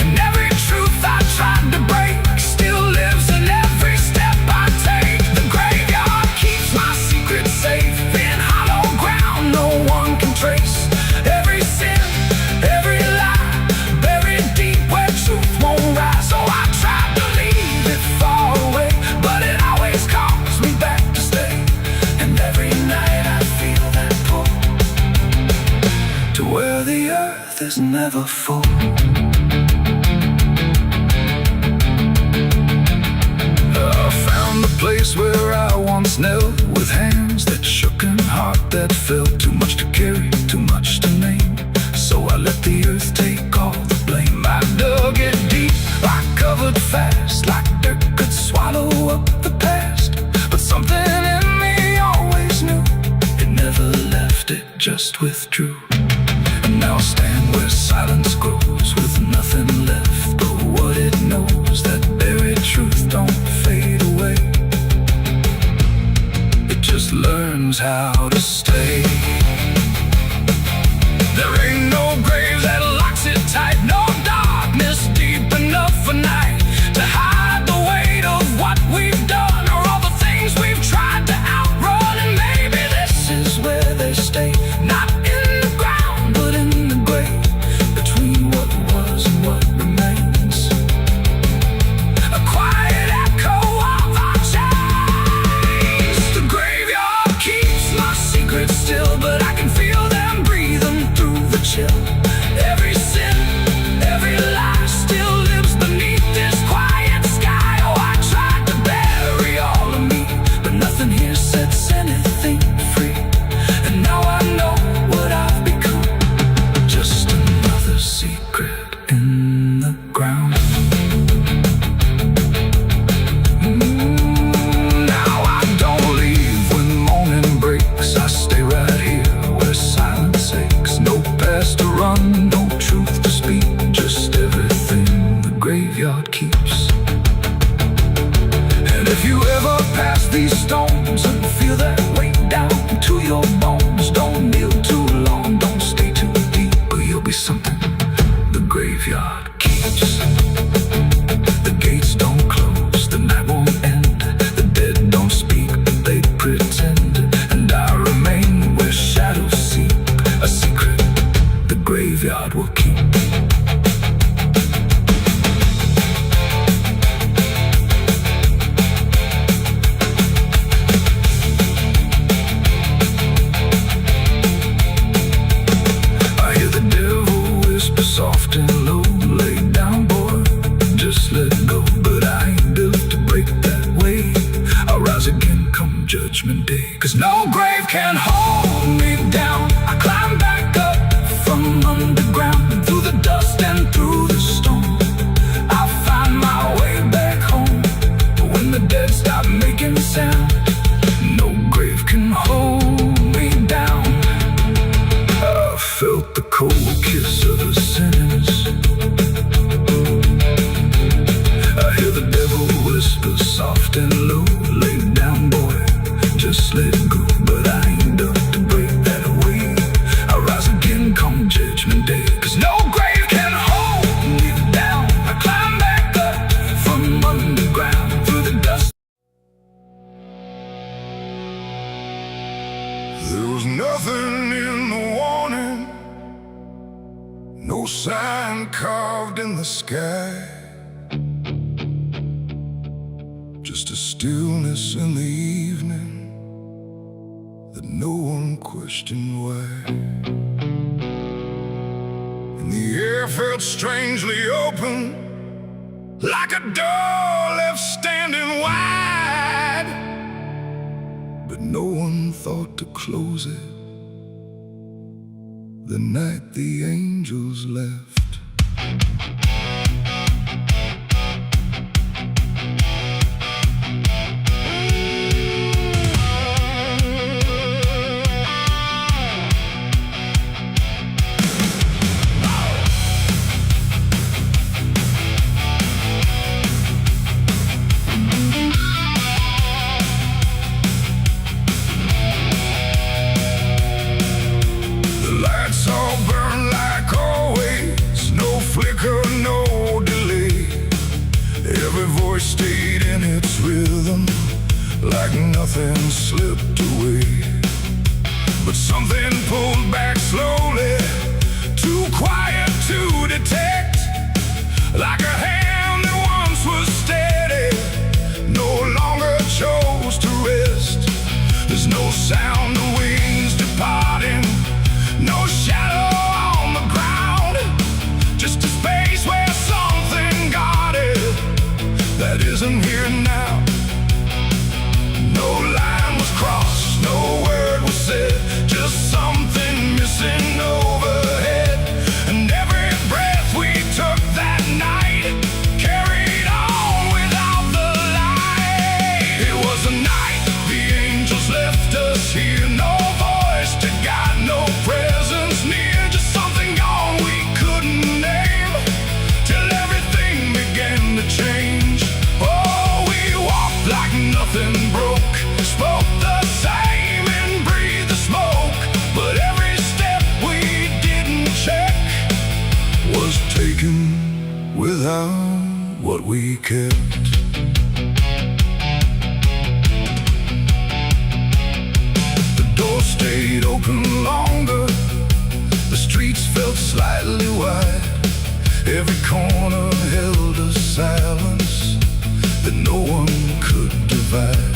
And every truth I tried to break still lives in every step I take. The graveyard keeps my secret safe in hollow ground no one can trace. Every sin, every lie, buried deep where truth won't rise. So I tried to leave it far away, but it always calls me back to stay. And every night I feel that pull to where the earth is never full. I found the place where I once knelt, with hands that shook and heart that felt. Too much to carry, too much to name, so I let the earth take all the blame. I dug it deep, I covered fast, like dirt could swallow up the past. But something in me always knew, it never left, it just withdrew. And now I stand where silence grows, with nothing left but what it knows. That buried truth don't fade away, it just learns how to stay. There ain't no grave that locks it tight, no darkness deep enough for night to hide the weight of what we've done, or all the things we've tried to outrun. And maybe this is where they stay, not in the ground but in the grave, between what was and what remains. A quiet echo of our chains. The graveyard keeps my secrets still, but I can feel them breathing through the chill. Every sin, every lie still lives beneath this quiet sky. Oh, I tried to bury all of me, but nothing here sets anything free. And now I know what I've become, just another secret in the ground. Now I don't leave when morning breaks, I stay right here where silence aches. No past to run, no truth to speak, just everything the graveyard keeps. And if you ever pass these stones and feel that weight down to your bones, don't kneel too long, don't stay too deep, or you'll be something the graveyard keeps. The gates don't close, the night won't end, the dead don't speak, but they pretend. And I remain where shadows seep, a secret the graveyard will keep. cold kiss of a sentence. I hear the devil whisper soft and low, lay it down, boy, just let it go. But I ain't up to break that away. I rise again come judgment day, 'cause no grave can hold me down. I climb back up from underground through the dust. There was nothing in the warning, no sign carved in the sky, just a stillness in the evening that no one questioned why. And the air felt strangely open, like a door left standing wide, but no one thought to close it the night the angels left. All burn like always, no flicker, no delay. Every voice stayed in its rhythm, like nothing slipped away. But something pulled back slowly, too quiet to detect, like a hand that once was steady, no longer chose to rest. There's no sound of wings departing, no shadow on the ground, just a space where something guarded that isn't here now. No line was crossed, no word was said, just something missing overhead. And every breath we took that night carried on without the light. It was a night the angels left us here, no voice to guide, no presence near, just something gone we couldn't name, till everything began to change. Oh, we walked like nothing broke, spoke the same and breathed the smoke, but every step we didn't check was taken without what we kept. The door stayed open longer, the streets felt slightly wide, every corner held a silence that no one could divide.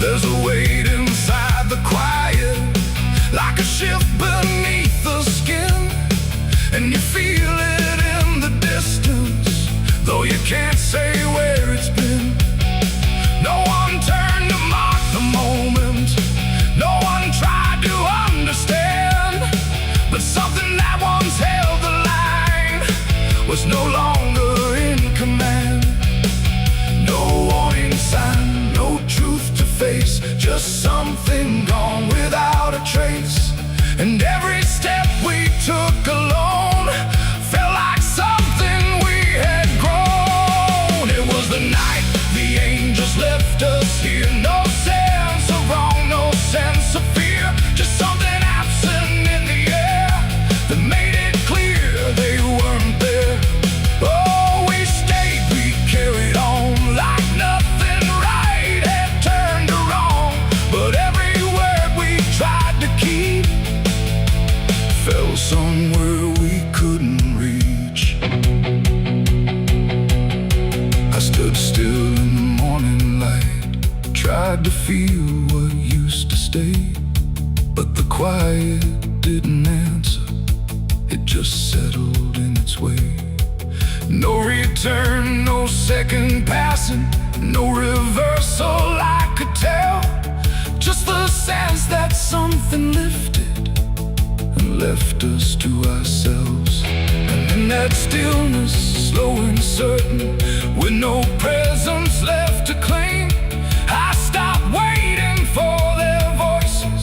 There's a weight inside the quiet, like a shift beneath the skin, and you feel it in the distance, though you can't say where it's been. No one turned to mark the moment, no one tried to understand, but something that once held the line was no longer in command. No warning sign, no truth to face, just something gone without a trace. And every step we took alone felt like something we had grown. It was the night the angels left us here, no sense of wrong, no sense of fear, just something absent in the air that made it clear they weren't there. Oh, we stayed, we carried on like nothing right had turned to wrong, but every word we tried to keep fell somewhere we couldn't reach. I stood still in the morning light, tried to feel what used to stay, but the quiet didn't answer, it just settled in its way. No return, no second passing, no reversal I could tell, just the sense that something lifted and left us to ourselves. And in that stillness, slow and certain, with no presence left to claim, I stopped waiting for their voices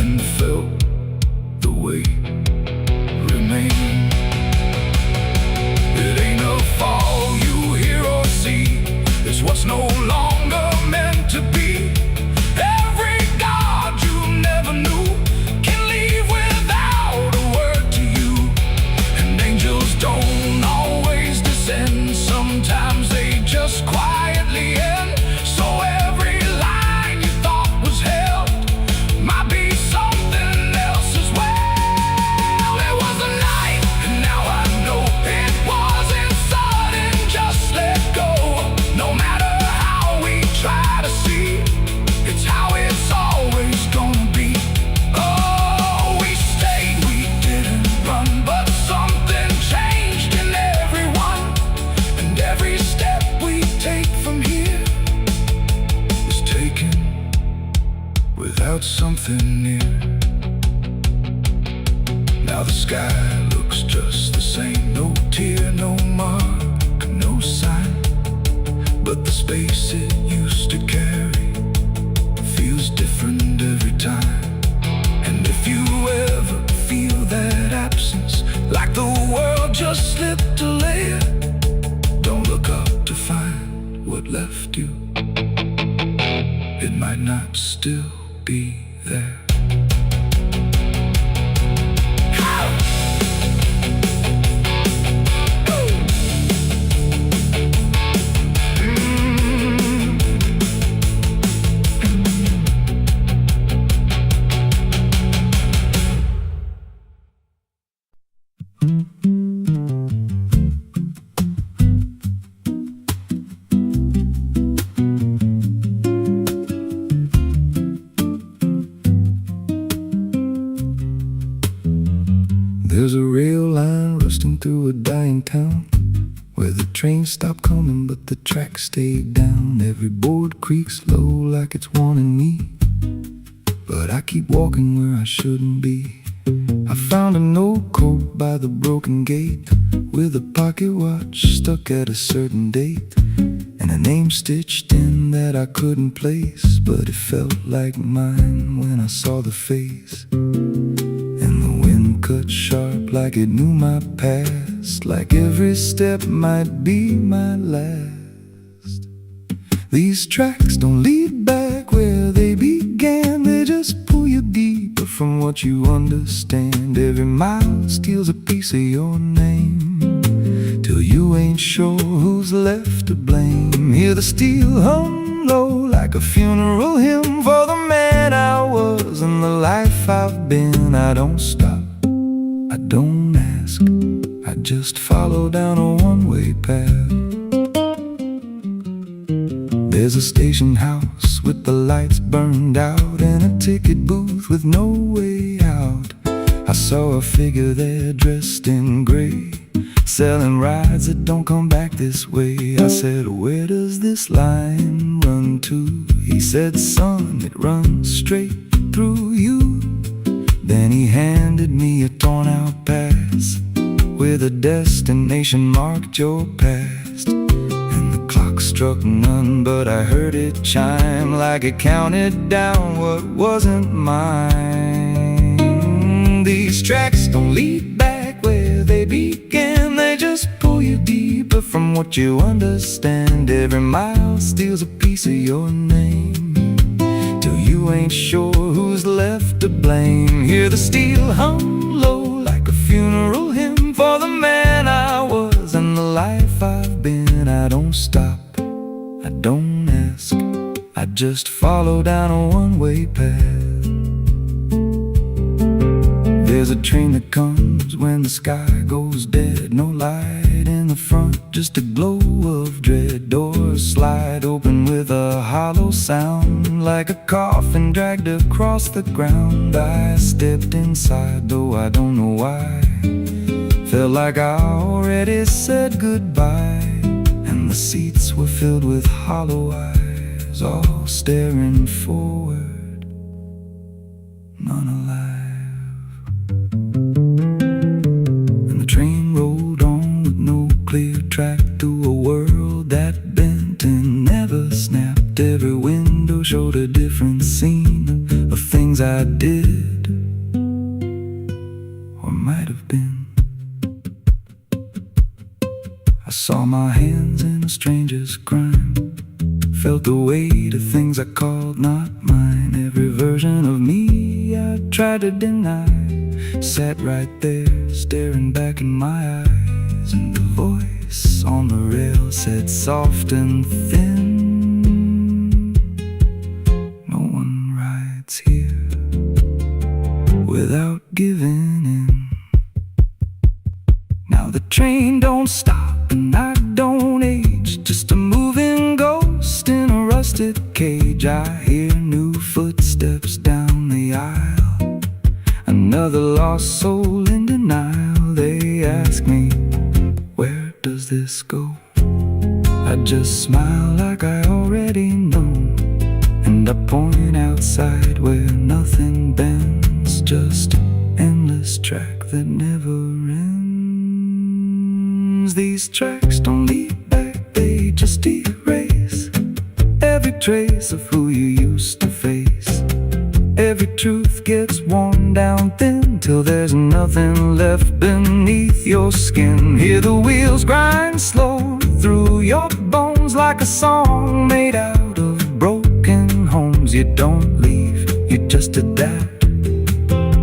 and felt the weight looks just the same. No tear, no mark, no sign. But the space it used to carry feels different every time. And if you ever feel that absence, like the world just slipped a layer, don't look up to find what left you. It might not still be there. There's a rail line rusting through a dying town, where the trains stop coming but the tracks stay down. Every board creaks low like it's warning me, but I keep walking where I shouldn't be. I found a note code by the broken gate, with a pocket watch stuck at a certain date, and a name stitched in that I couldn't place, but it felt like mine when I saw the face. And the wind cut sharp like it knew my past, like every step might be my last. These tracks don't lead back where they began, they just pull you deeper from what you understand. Every mile steals a piece of your name, till you ain't sure who's left to blame. Hear the steel hum low like a funeral hymn for the man I was and the life I've been. I don't stop, I don't ask, I just follow down a one-way path. There's a station house with the lights burned out, and a ticket booth with no way out. I saw a figure there dressed in gray, selling rides that don't come back this way. I said, where does this line run to? He said, son, it runs straight through you. Then he handed me a torn out pass, with a destination marked your past. And the clock struck none, but I heard it chime like it counted down what wasn't mine. These tracks don't lead back where they began, they just pull you deeper from what you understand. Every mile steals a piece of your name, till you ain't sure who's left to blame. Hear the steel hum low like a funeral hymn for the man I was and the life I've been. I don't stop, I don't ask, I just follow down a one-way path. There's a train that comes when the sky goes dead, no light in the front, just a glow of dread. Doors slide open with a hollow sound, like a coffin dragged across the ground. I stepped inside, though I don't know why, felt like I already said goodbye. And the seats were filled with hollow eyes, all staring forward, none alive. And the train rolled on with no clear track, through a world that bent and never snapped. Every window showed a different scene of things I did, or might have been. I saw my hands in a stranger's crime, felt the weight of things I called not mine. Every version of me I tried to deny sat right there, staring back in my eyes. And the voice on the rail said soft and thin, no one rides here without giving in. Now the train don't stop and I don't age, just a moving ghost in a rusted cage. I hear new footsteps down the aisle, another lost soul in denial. They ask me, where does this go? I just smile like I already know, and I point outside where nothing bends, just an endless track that never ends. names. These tracks don't lead back, they just erase every trace of who you used to face. Every truth gets worn down thin till there's nothing left beneath your skin. Hear the wheels grind slow through your bones like a song made out of broken homes. You don't leave, you just adapt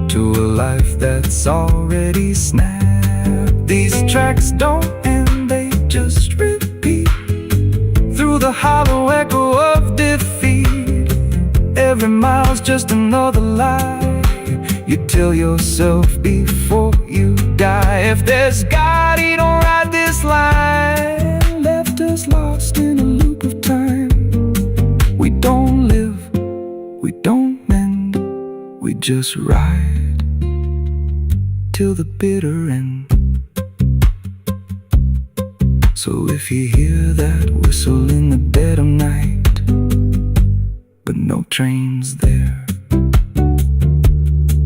to a life that's already snapped. These tracks don't end, they just repeat through the hollow echo of defeat. Every mile's just another lie you tell yourself before you die. If there's God, he don't write this line. Left us lost in a loop of time. We don't live, we don't mend, we just ride till the bitter end. So if you hear that whistle in the dead of night, but no trains there,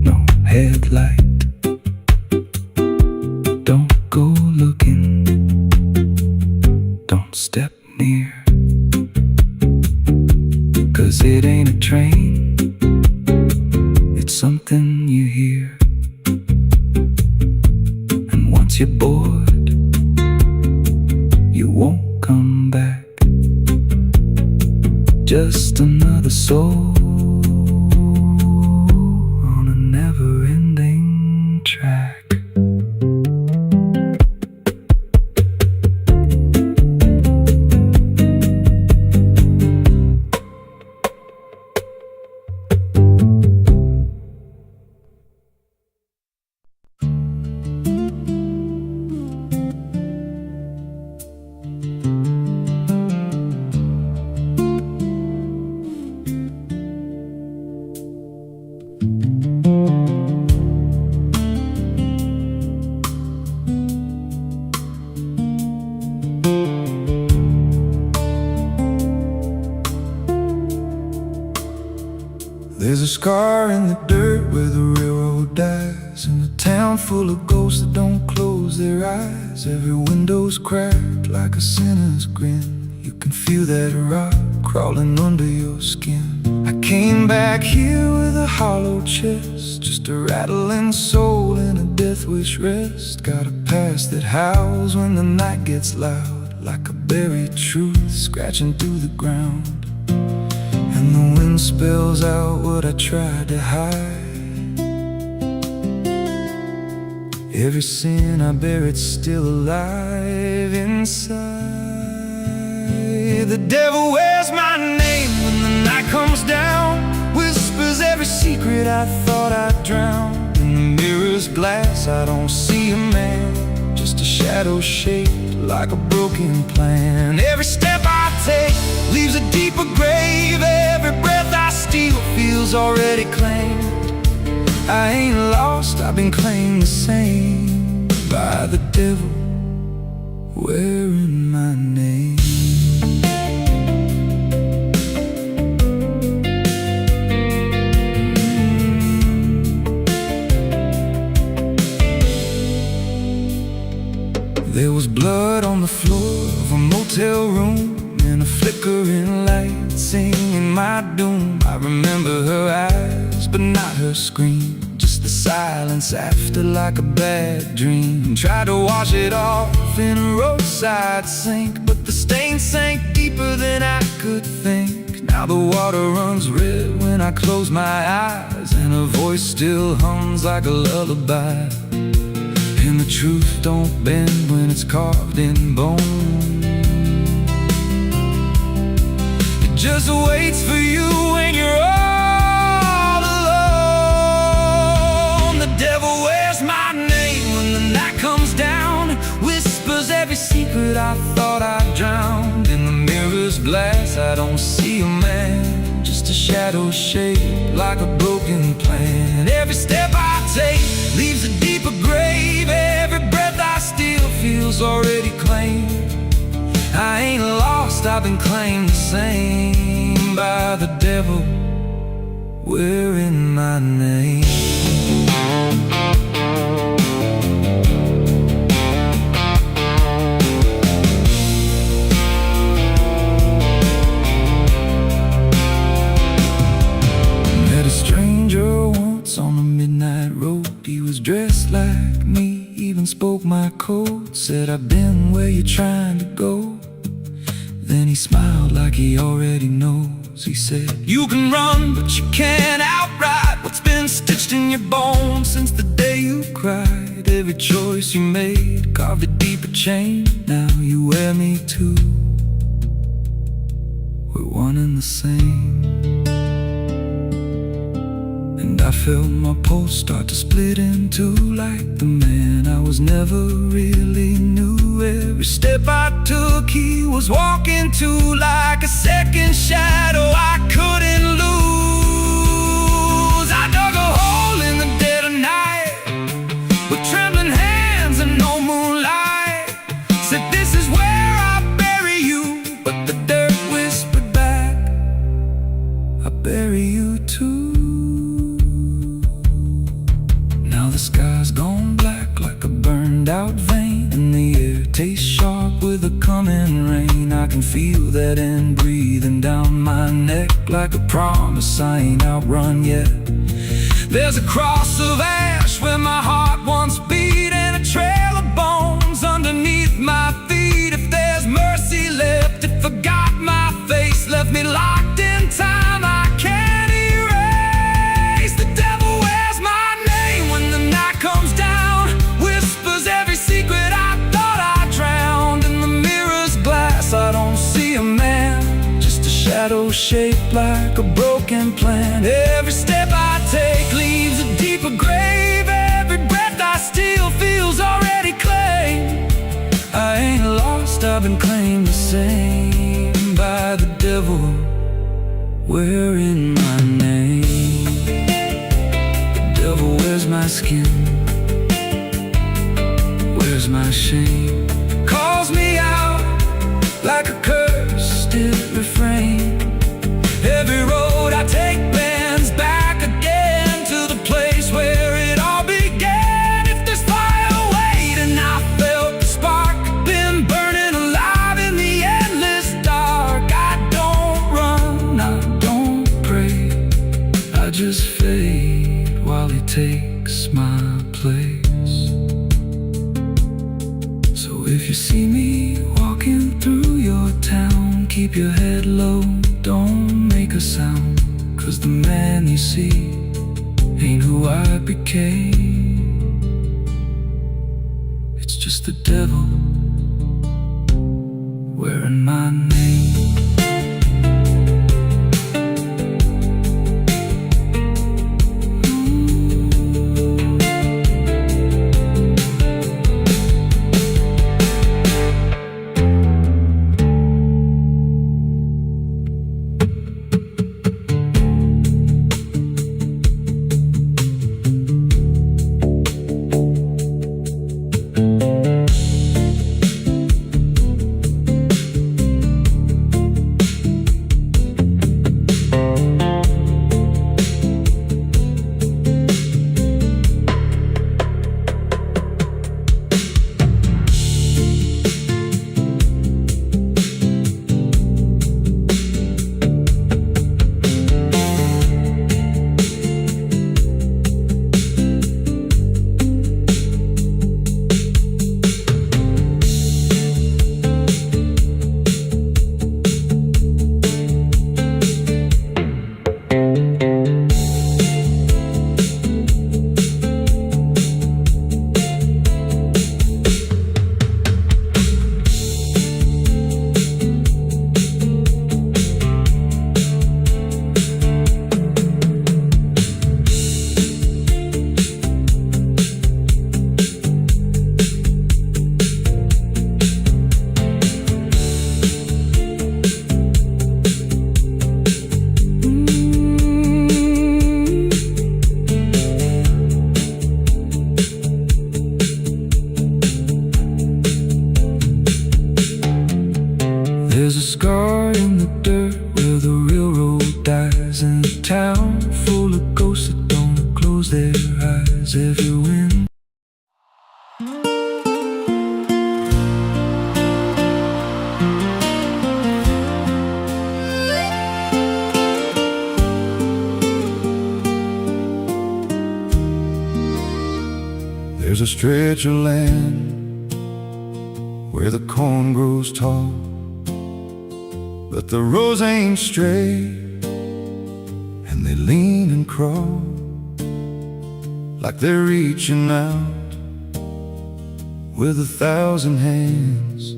no headlight, don't go looking, don't step near, 'cause it ain't a train, it's something you hear. And once you're bored, you won't come back. Just another soul on a never-ending track. There's a scar in the dirt where the railroad dies, in a town full of ghosts that don't close their eyes. Every window's cracked like a sinner's grin. You can feel that rot crawling under your skin. I came back here with a hollow chest, just a rattling soul in a death wish rest. Got a past that howls when the night gets loud, like a buried truth scratching through the ground. And the wind spells out what I tried to hide. Every sin I bear, it's still alive inside. The devil wears my name when the night comes down, whispers every secret I thought I'd drown. In the mirror's glass I don't see a man, just a shadow shaped like a broken plan. Every step I take leaves a deeper grave. Every breath I steal feels already claimed. I ain't lost, I've been claimed the same by the devil wearing my name. There was blood on the floor of a motel room, and a flickering light singing my doom. I remember her eyes, but not her scream, just the silence after like a bad dream. Tried to wash it off in a roadside sink, but the stain sank deeper than I could think. Now the water runs red when I close my eyes, and her voice still hums like a lullaby. And the truth don't bend when it's carved in bone. It just waits for you when you're all alone. The devil wears my name when the night comes down, whispers every secret I thought I'd drowned. In the mirror's glass I don't see a man, just a shadow shaped like a broken plan. Every step I take leaves a deeper grave. Every breath I steal feels already claimed. I ain't lost, I've been claimed the same by the devil wearing my name. smoked my coat, said, "I've been where you're trying to go." Then he smiled like he already knows. He said, "You can run, but you can't outride what's been stitched in your bones since the day you cried. Every choice you made carved a deeper chain. Now you wear me too. We're one and the same." And I felt my pulse start to split in two, like the man I was never really knew. Every step I took, he was walking to, like a second shadow I couldn't lose. I dug a hole in the dead of night with trembling hands and no moonlight. Said, "This is where I bury you," but the dirt whispered back, "I bury you too." Now the sky's gone black like a burned out vein, and the air tastes sharp with the coming rain. I can feel that end breathing down my neck, like a promise I ain't outrun yet. There's a cross of ash where my heart once beat, and a trail of bones underneath my feet. If there's mercy left, it forgot my face, left me locked in time I can't erase. The devil wears my name when the night comes down, whispers every secret I thought I drowned. In the mirror's glass I don't see a man, just a shadow shaped like a broken plan. Every step I take leaves a deeper grave. Every breath I steal feels already claimed. I ain't lost, I've been claimed the same by the devil wearing my name. The devil wears my skin, wears my shame, calls me out like a cursed refrain. Every road I take bends back again to the place where it all began. If there's fire waiting, I felt the spark, been burning alive in the endless dark. I don't run, I don't pray, I just fade while he takes my place. So if you see me walking through your town, keep your head low, don't make a sound, 'cause the man you see ain't who I became. It's just the devil wearing my name. There's a scar in the dirt where the railroad dies, in a town full of ghosts that don't close their eyes. Every wind there's a stretch of land where the corn grows tall, but the rows ain't straight, and they lean and crawl like they're reaching out with 1,000 hands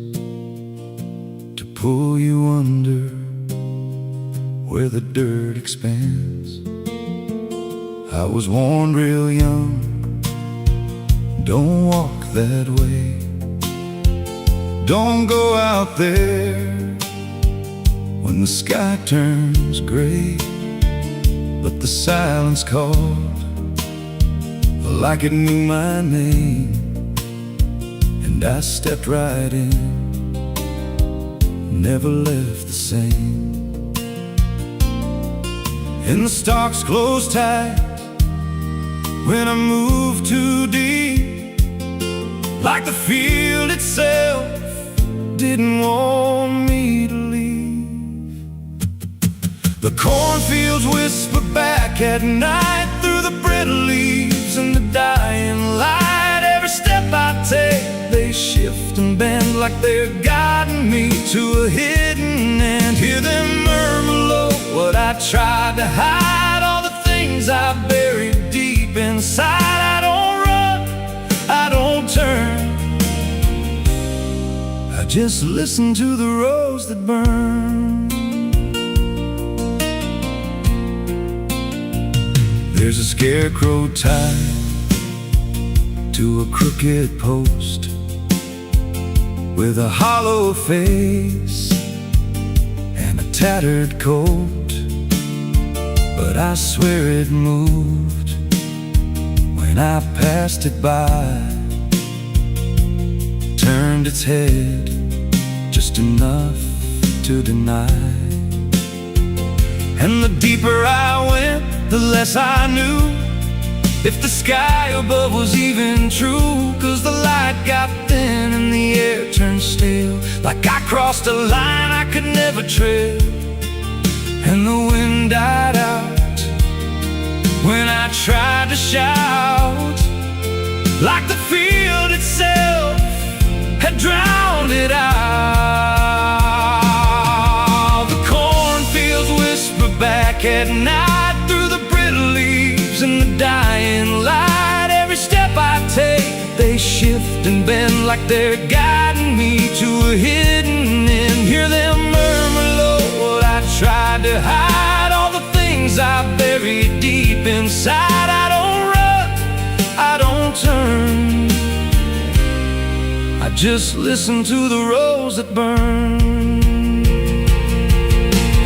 to pull you under where the dirt expands. I was warned real young, don't walk that way, don't go out there when the sky turns gray. But the silence called like it knew my name, and I stepped right in, never left the same. And the stalks closed tight when I moved too deep, like the field itself didn't want me to leave. The cornfields whisper back at night through the brittle leaves and the dying light. Every step I take, they shift and bend like they're guiding me to a hidden end. Hear them murmur low what I tried to hide, all the things I buried deep inside. I don't run, I don't turn, I just listen to the rose that burn. There's a scarecrow tied to a crooked post with a hollow face and a tattered coat, but I swear it moved when I passed it by, turned its head just enough to deny. And the deeper I went, the less I knew if the sky above was even true. 'Cause the light got thin and the air turned stale, like I crossed a line I could never tread. And the wind died out when I tried to shout, like the field itself had drowned it out. The cornfields whisper back at night through the brittle leaves and the dying light. Every step I take, they shift and bend like they're guiding me to a hidden end. Hear them murmur low what I tried to hide, all the things I buried deep inside. I don't run, I don't turn, I just listen to the rose that burn.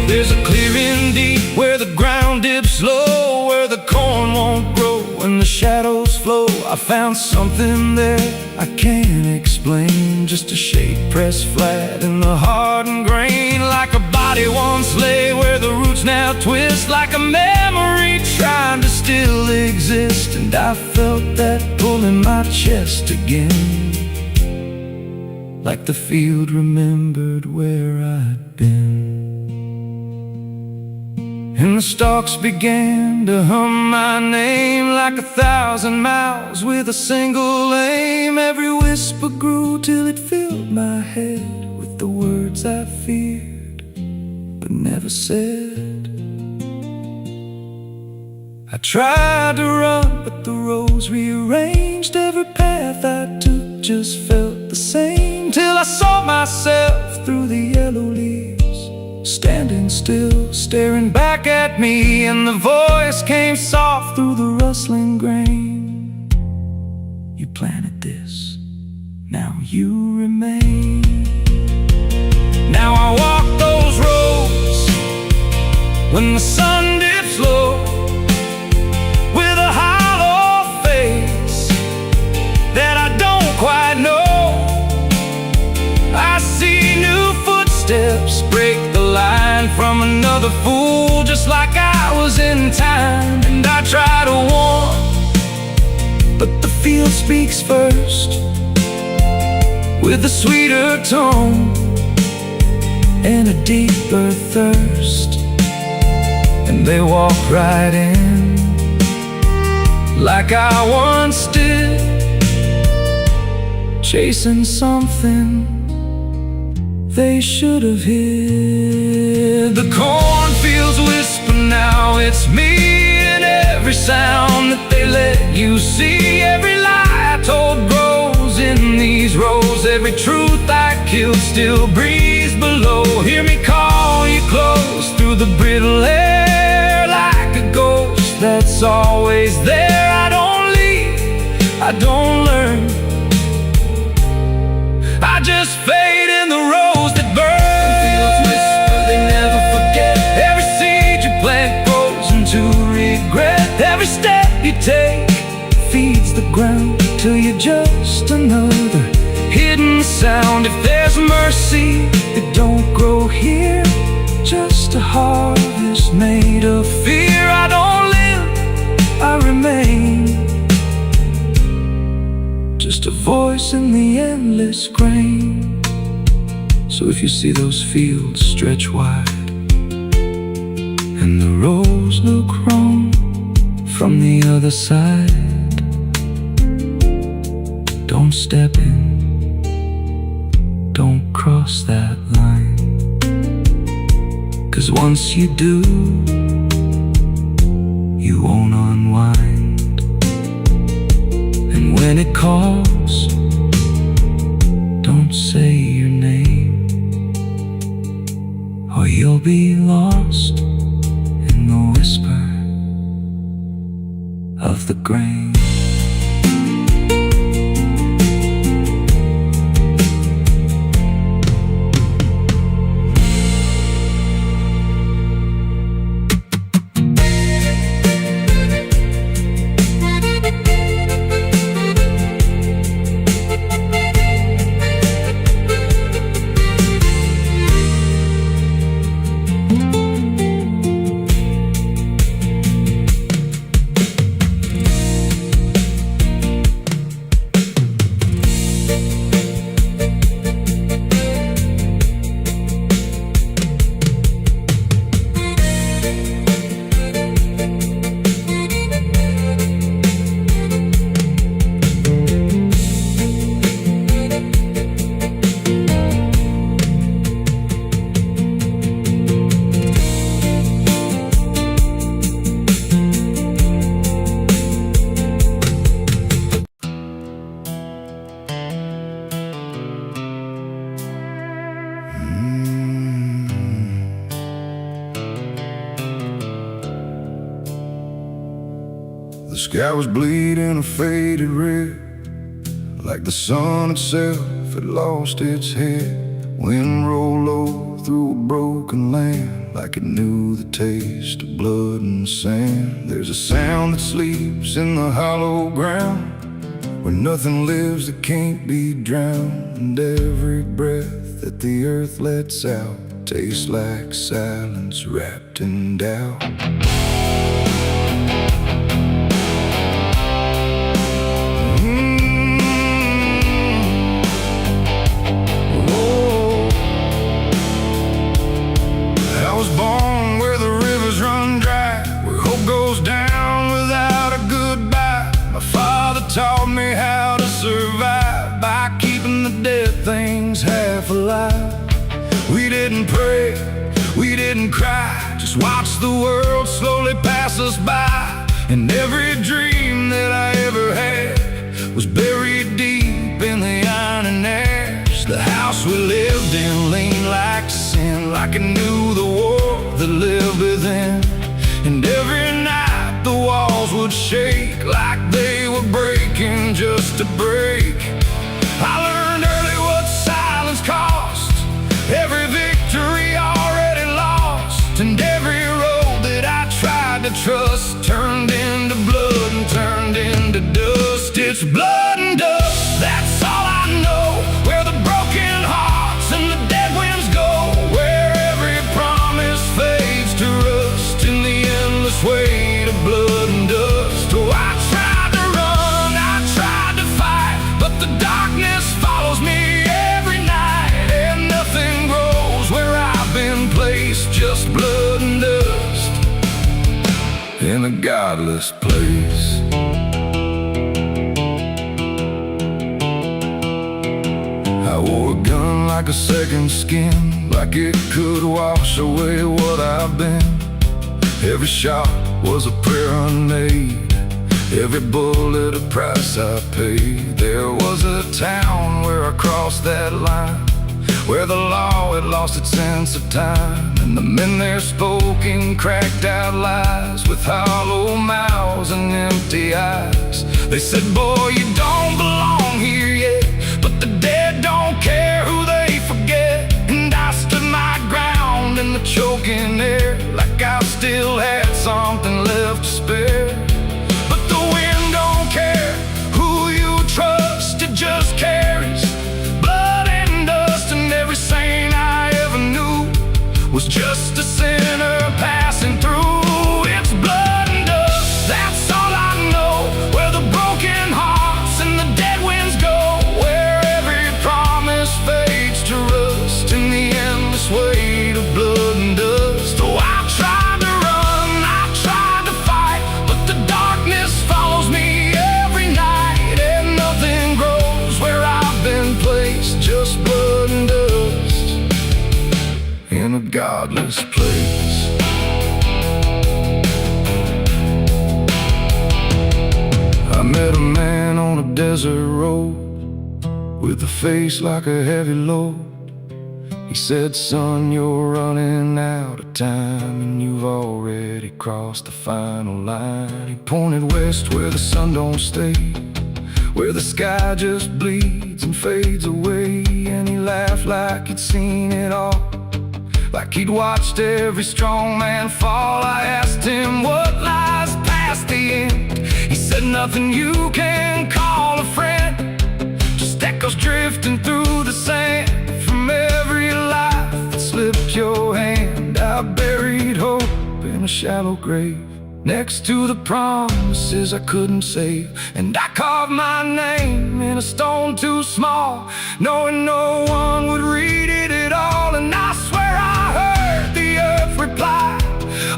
There's a clearing deep where the ground dips low, where the corn won't grow and the shadows flow. I found something there I can't explain, just a shape pressed flat in the hardened grain, like a body once lay where the roots now twist, like a memory trying to still exist. And I felt that pull in my chest again, like the field remembered where I'd been. And the stalks began to hum my name like 1,000 mouths with a single aim. Every whisper grew till it filled my head with the words I feared but never said. I tried to run, but the rose rearranged. Every path I took just felt the same, till I saw myself through the yellow leaves, standing still, staring back at me. And the voice came soft through the rustling grain. You planted this, now you remain. Now I walk those roads when the sun dips low, with a hollow face that I don't quite know. I see new footsteps break the line from another fool, just like I was in time. And I try to warn, but the field speaks first, with a sweeter tone and a deeper thirst. And they walk right in, like I once did, chasing something they should have hid. The cornfields whisper now, it's me, and every sound that they let you see. Every lie I told grows in these rows. Every truth I killed still breathes below. Hear me call you close through the brittle air, like a ghost that's always there. I don't leave, I don't learn, I just fade in the rose that burn. Fields whisper, they never forget. Every seed you plant grows into regret. Every step you take feeds the ground till you're just another hidden sound. If there's mercy, it don't grow here, just a harvest made of fear. I don't live, I remain, just a voice in the endless grain. So if you see those fields stretch wide, and the rows look wrong from the other side, don't step in, don't cross that line. 'Cause once you do, you won't unwind. And when it calls, don't say your name, or you'll be lost in the whisper of the grain. The sky was bleeding a faded red, like the sun itself had lost its head. Wind rolled low through a broken land, like it knew the taste of blood and sand. There's a sound that sleeps in the hollow ground, where nothing lives that can't be drowned. And every breath that the earth lets out tastes like silence wrapped in doubt. Taught me how to survive by keeping the dead things half alive. We didn't pray, we didn't cry, just watch the world slowly pass us by. And every dream that I ever had was buried deep in the iron and ash. The house we lived in leaned like sin, like it knew the war that lived within. And every night the walls would shake like they were breaking just to break. I learned early what silence cost, every victory already lost. And every road that I tried to trust turned into blood and turned into dust. It's blood and dust, that's all I know. Where the broken hearts and the dead winds go, where every promise fades to rust in the endless weight of blood and dust. Oh, I tried to run, I tried to fight, but the darkness follows me every night. And nothing grows where I've been placed, just blood and dust in a godless place. I wore a gun like a second skin, like it could wash away what I've been. Every shot was a prayer unmade, every bullet a price I paid. There was a town where I crossed that line, where the law had lost its sense of time, and the men there spoke in cracked out lies, with hollow mouths and empty eyes. They said, boy, you don't belong here yet, but the dead don't care who they forget. And I stood my ground in the choking air, like I still had something left to spare. But the wind don't care who you trust, it just carries blood and dust. And every saint I ever knew was just a sinner passing through. It's blood and dust, that's all I know, where the broken hearts and the dead winds go, where every promise fades to rust in the endless weight of blood and dust. Oh, I tried to run, I tried to fight, but the darkness follows me every night, and nothing grows where I've been placed, just blood and dust in a godless place. I met a man on a desert road, with a face like a heavy load. He said, son, you're running out of time, and you've already crossed the final line. He pointed west where the sun don't stay, where the sky just bleeds and fades away. And he laughed like he'd seen it all, like he'd watched every strong man fall. I asked him what lies past the end. He said, nothing you can call a friend, just echoes drifting through the sand from every life that slipped your hand. I buried hope in a shallow grave, next to the promises I couldn't save. And I carved my name in a stone too small, knowing no one would read it at all. And I swear I heard the earth reply,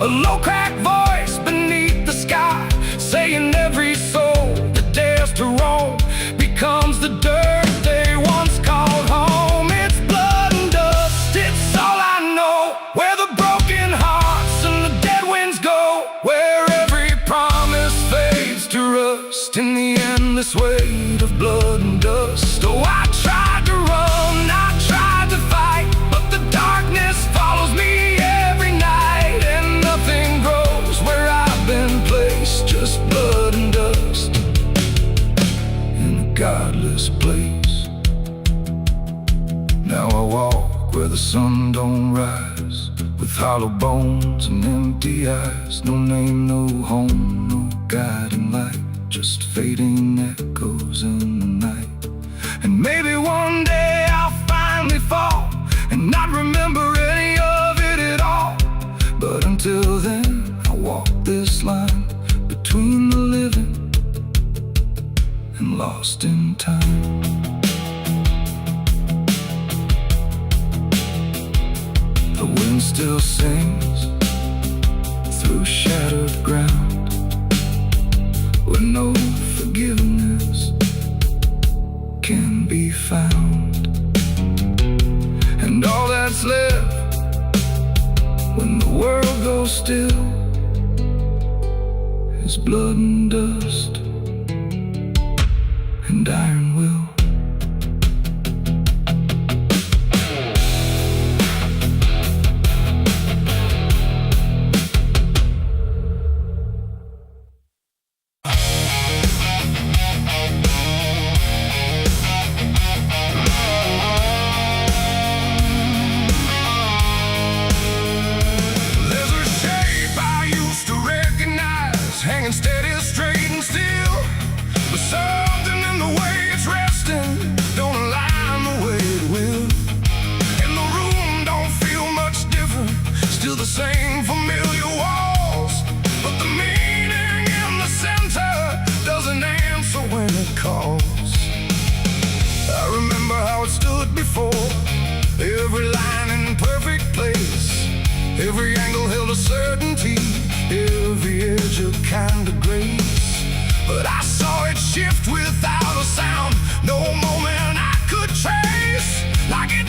a low cracked voice beneath the sky, saying every soul that dares to roam becomes the dirt they once called home. It's blood and dust, it's all I know, where the broken hearts and the dead winds go, where every promise fades to rust in the endless weight of blood and dust. Oh, I tried to run, I tried to fight, but the darkness follows me every night, and nothing grows where I've been placed, just blood and dust in a godless place. Now I walk where the sun don't rise, with hollow bones and empty eyes. No name, no home, no guiding light, just fading echoes in the night. And maybe one day I'll finally fall and not remember any of it at all. But until then, I'll walk this line between the living and lost in time. The wind still sings through shattered ground, where no forgiveness can be found. And all that's left when the world goes still is blood and dust and iron will. Hanging steady, straight and still, but something in the way it's resting don't align the way it will. And the room don't feel much different, still the same familiar walls, but the meaning in the center doesn't answer when it calls. I remember how it stood before, every line in perfect place, every angle held a certainty, every edge a kind of grace. But I saw it shift without a sound, no moment I could trace, like it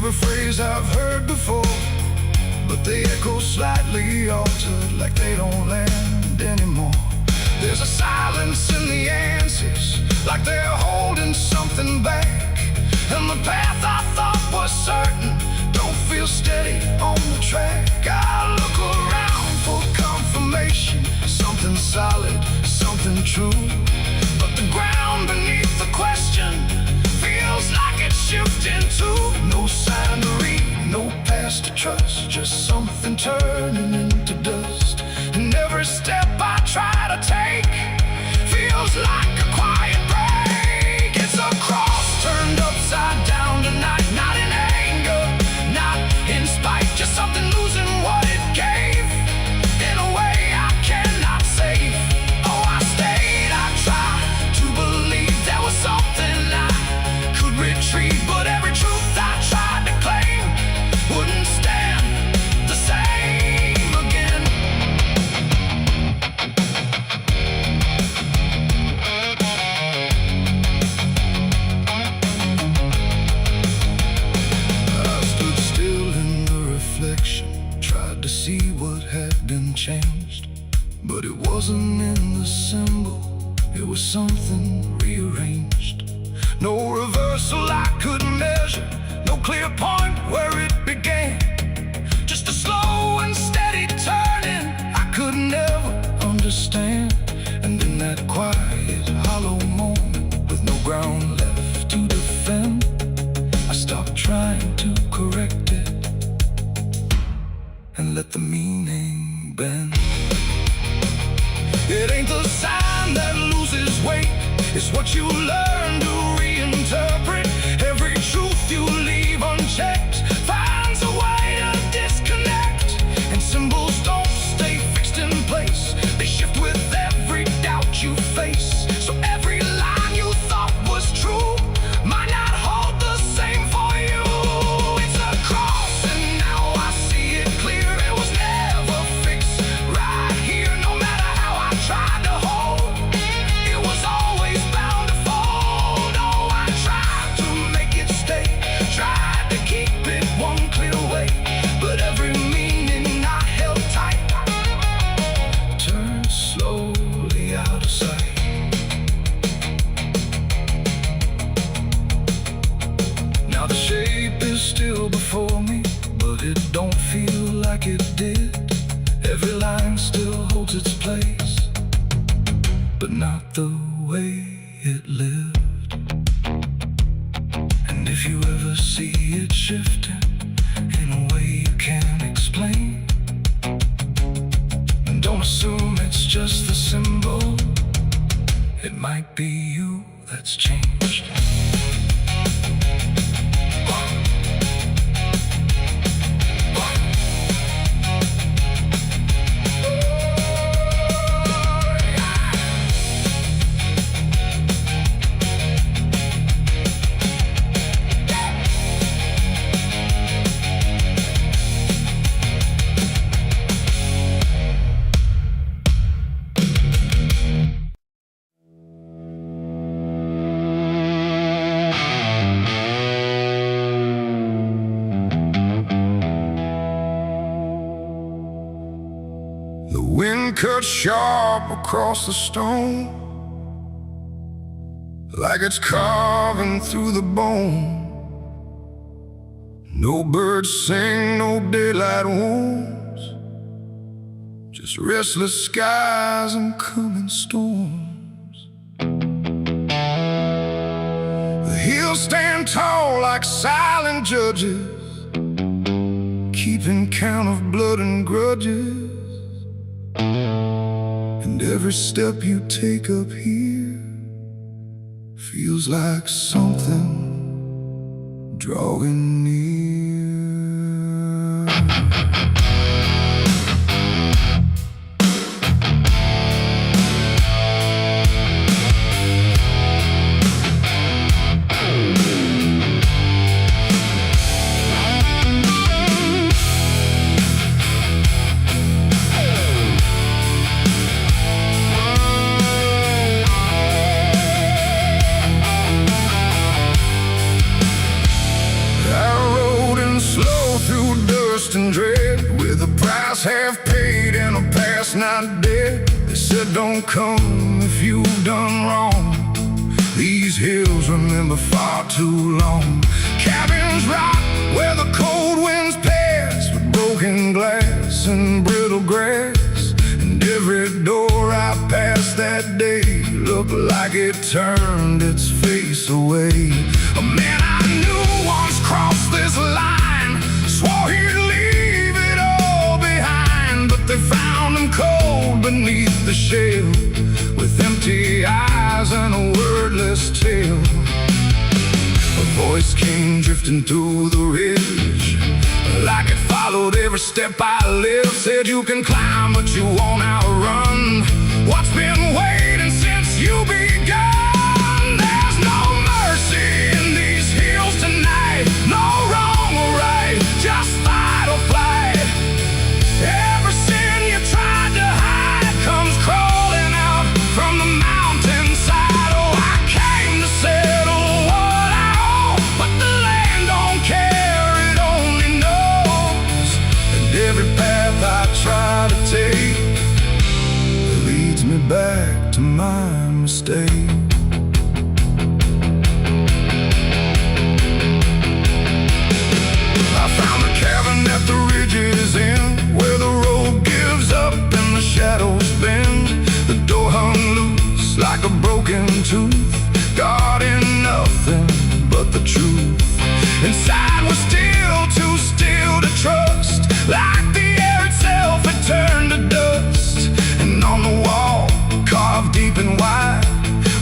every phrase I've heard before, but they echo slightly altered, like they don't land anymore. There's a silence in the answers, like they're holding something back. And the path I thought was certain don't feel steady on the track. I look around for confirmation, something solid, something true, but the ground beneath the question feels like it's shifting too. No sign to read, no past to trust, just something turning into dust. And every step I try to take feels like a quiet break. It's a cross turned upside down tonight, not in anger, not in spite, just something losing what it gave in a way I cannot save. Oh, I stayed, I tried to believe there was something I could retrieve, but every truth I tried to claim wouldn't stand the same again. I stood still in the reflection, tried to see what had been changed, but it wasn't in the symbol, it was something rearranged. No reversal I could measure, no clear point where it began, just a slow and steady turning I could never understand. And in that quiet, hollow moment, with no ground left to defend, I stopped trying to correct it and let the meaning bend. It ain't the sign that loses weight, it's what you learn to reinterpret. Every truth you leave unchecked finds a way to disconnect, and symbols don't stay fixed in place, they shift with every doubt you face. So every line you thought was true might not hold the same for you. It's a cross and now I see it clear, it was never fixed right here. No matter how I tried to hold, it was always bound to fold. Oh, I tried to make it stay, tried to keep it one clear way, but every meaning I held tight turned slowly out of sight. Now the shape is still before me, but it don't feel like it did. Every line still holds its place, but not the way it lived. And if you ever see it shifting in a way you can't explain, don't assume it's just the symbol, it might be you that's changed. The wind cuts sharp across the stone, like it's carving through the bone. No birds sing, no daylight warms, just restless skies and coming storms. The hills stand tall like silent judges, keeping count of blood and grudges. And every step you take up here feels like something drawing near. I slow through dust and dread, with a price half paid and a past not dead. They said don't come if you've done wrong. These hills remember far too long. Cabins rock where the cold winds pass, with broken glass and brittle grass. And every door I passed that day looked like it turned its face away. A man I knew once crossed this line, swore he'd leave it all behind, but they found him cold beneath the shell, with empty eyes and a wordless tale. A voice came drifting through the ridge, like it followed every step I lived. Said you can climb but you won't outrun what's been waiting since you begun. There's no mercy in these hills tonight, no wrong or right, just fight or flight. Every sin you tried to hide comes crawling out from the mountainside. Oh, I came to settle what I owe, but the land don't care, it only knows. And every path I try to take leads me back to my mistake. I found a cabin at the ridge's end, where the road gives up and the shadows bend. The door hung loose like a broken tooth, guarding nothing but the truth. Inside was still too still to trust, like the air itself had turned to dust. And on the wall, carved deep and wide,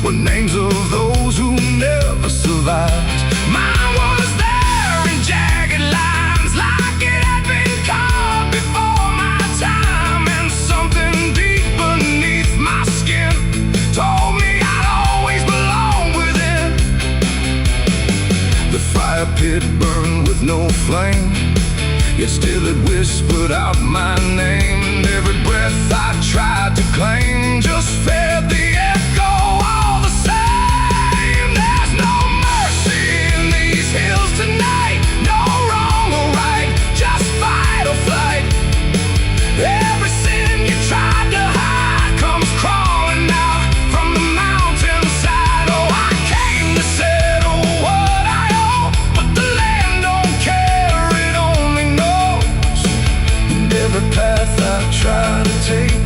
were names of those who never survived. Mine was there in jagged lines, like it had been carved before my time. And something deep beneath my skin told me I'd always belong within. The fire pit burned with no flame, yet still it whispered out my name. And every breath I tried to claim just fed the echo all the same. There's no mercy in these hills tonight, no wrong or right, just fight or flight. Every sin you tried to hide comes crawling out from the mountainside. Oh, I came to settle what I owe, but the land don't care, it only knows. And every path I try to take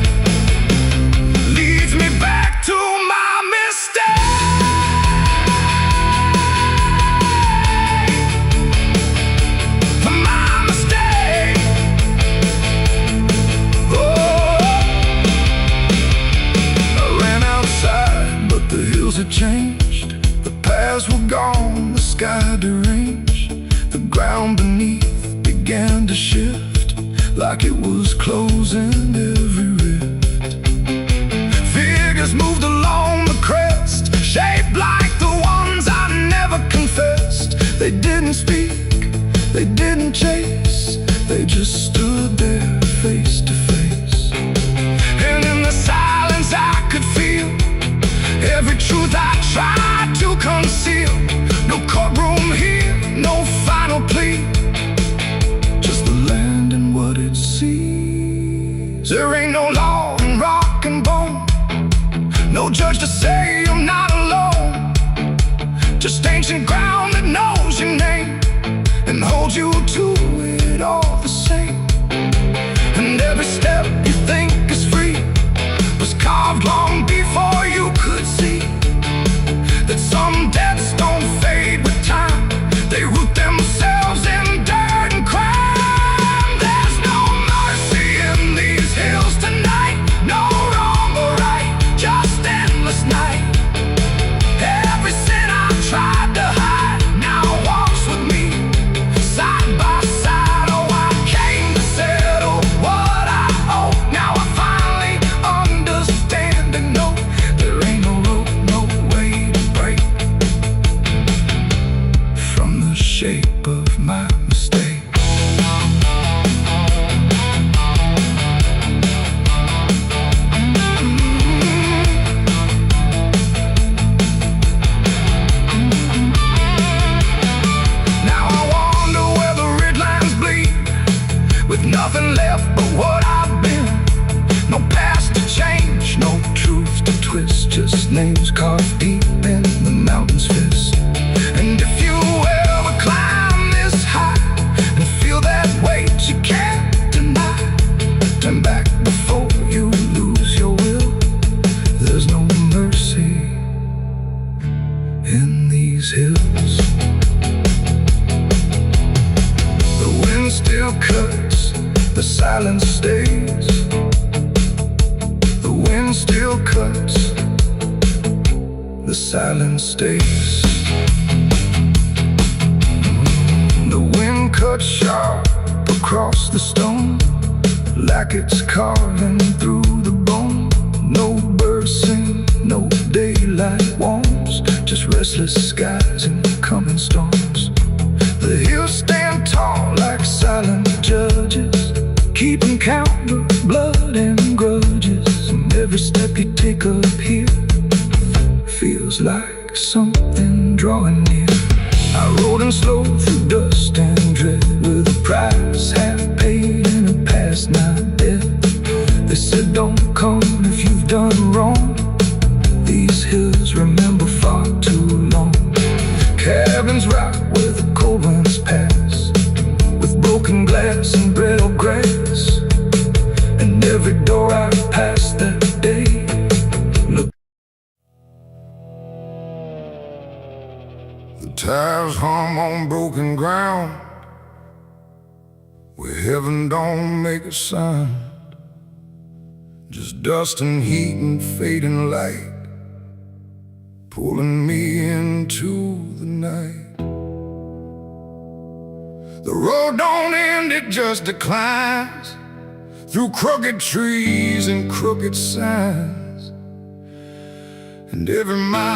leads me back to my mistake. My mistake. Oh, I ran outside, but the hills had changed. The paths were gone, the sky deranged. The ground beneath began to shift, like it was closing every rift. Figures moved along the crest, shaped like the ones I never confessed. They didn't speak, they didn't chase, they just stood there face to face. And in the silence I could feel every truth I tried to conceal. No courtroom here, no final plea, just the land and what it sees. There ain't no law in rock and bone, no judge to say I'm not alone, just ancient ground that knows your name and holds you to it all the same. And every step you think is free was carved long before you could see that some debts don't fade with time, they root themselves in dirt and crime. There's no mercy in these hills tonight, no wrong or right, just endless night. Every sin I tried to hide now walks with me, side by side. flames carved deep in the mountain's fist. And if you ever climb this high and feel that weight you can't deny, turn back before you lose your will. There's no mercy in these hills. The wind still cuts, the silence stays. The wind still cuts, the silence stays. The wind cuts sharp across the stone, like it's carving through the bone. No birds sing, no daylight warms, just restless skies and coming storms. The hills stand tall like silent judges, keeping count of blood and grudges. And every step you take up here feels like something drawing near. I rode in slow through dust and dread, with a price half paid and a past not dead. They said don't come if you've done wrong. These hills remember far too long. Cabins rock where the cold winds pass, with broken glass and brittle grass. And every door I passed that day looked. The tires hum on broken ground, where heaven don't make a sound. Just dust and heat and fading light, pulling me into the night. The road don't end, it just declines, through crooked trees and crooked signs. And every mile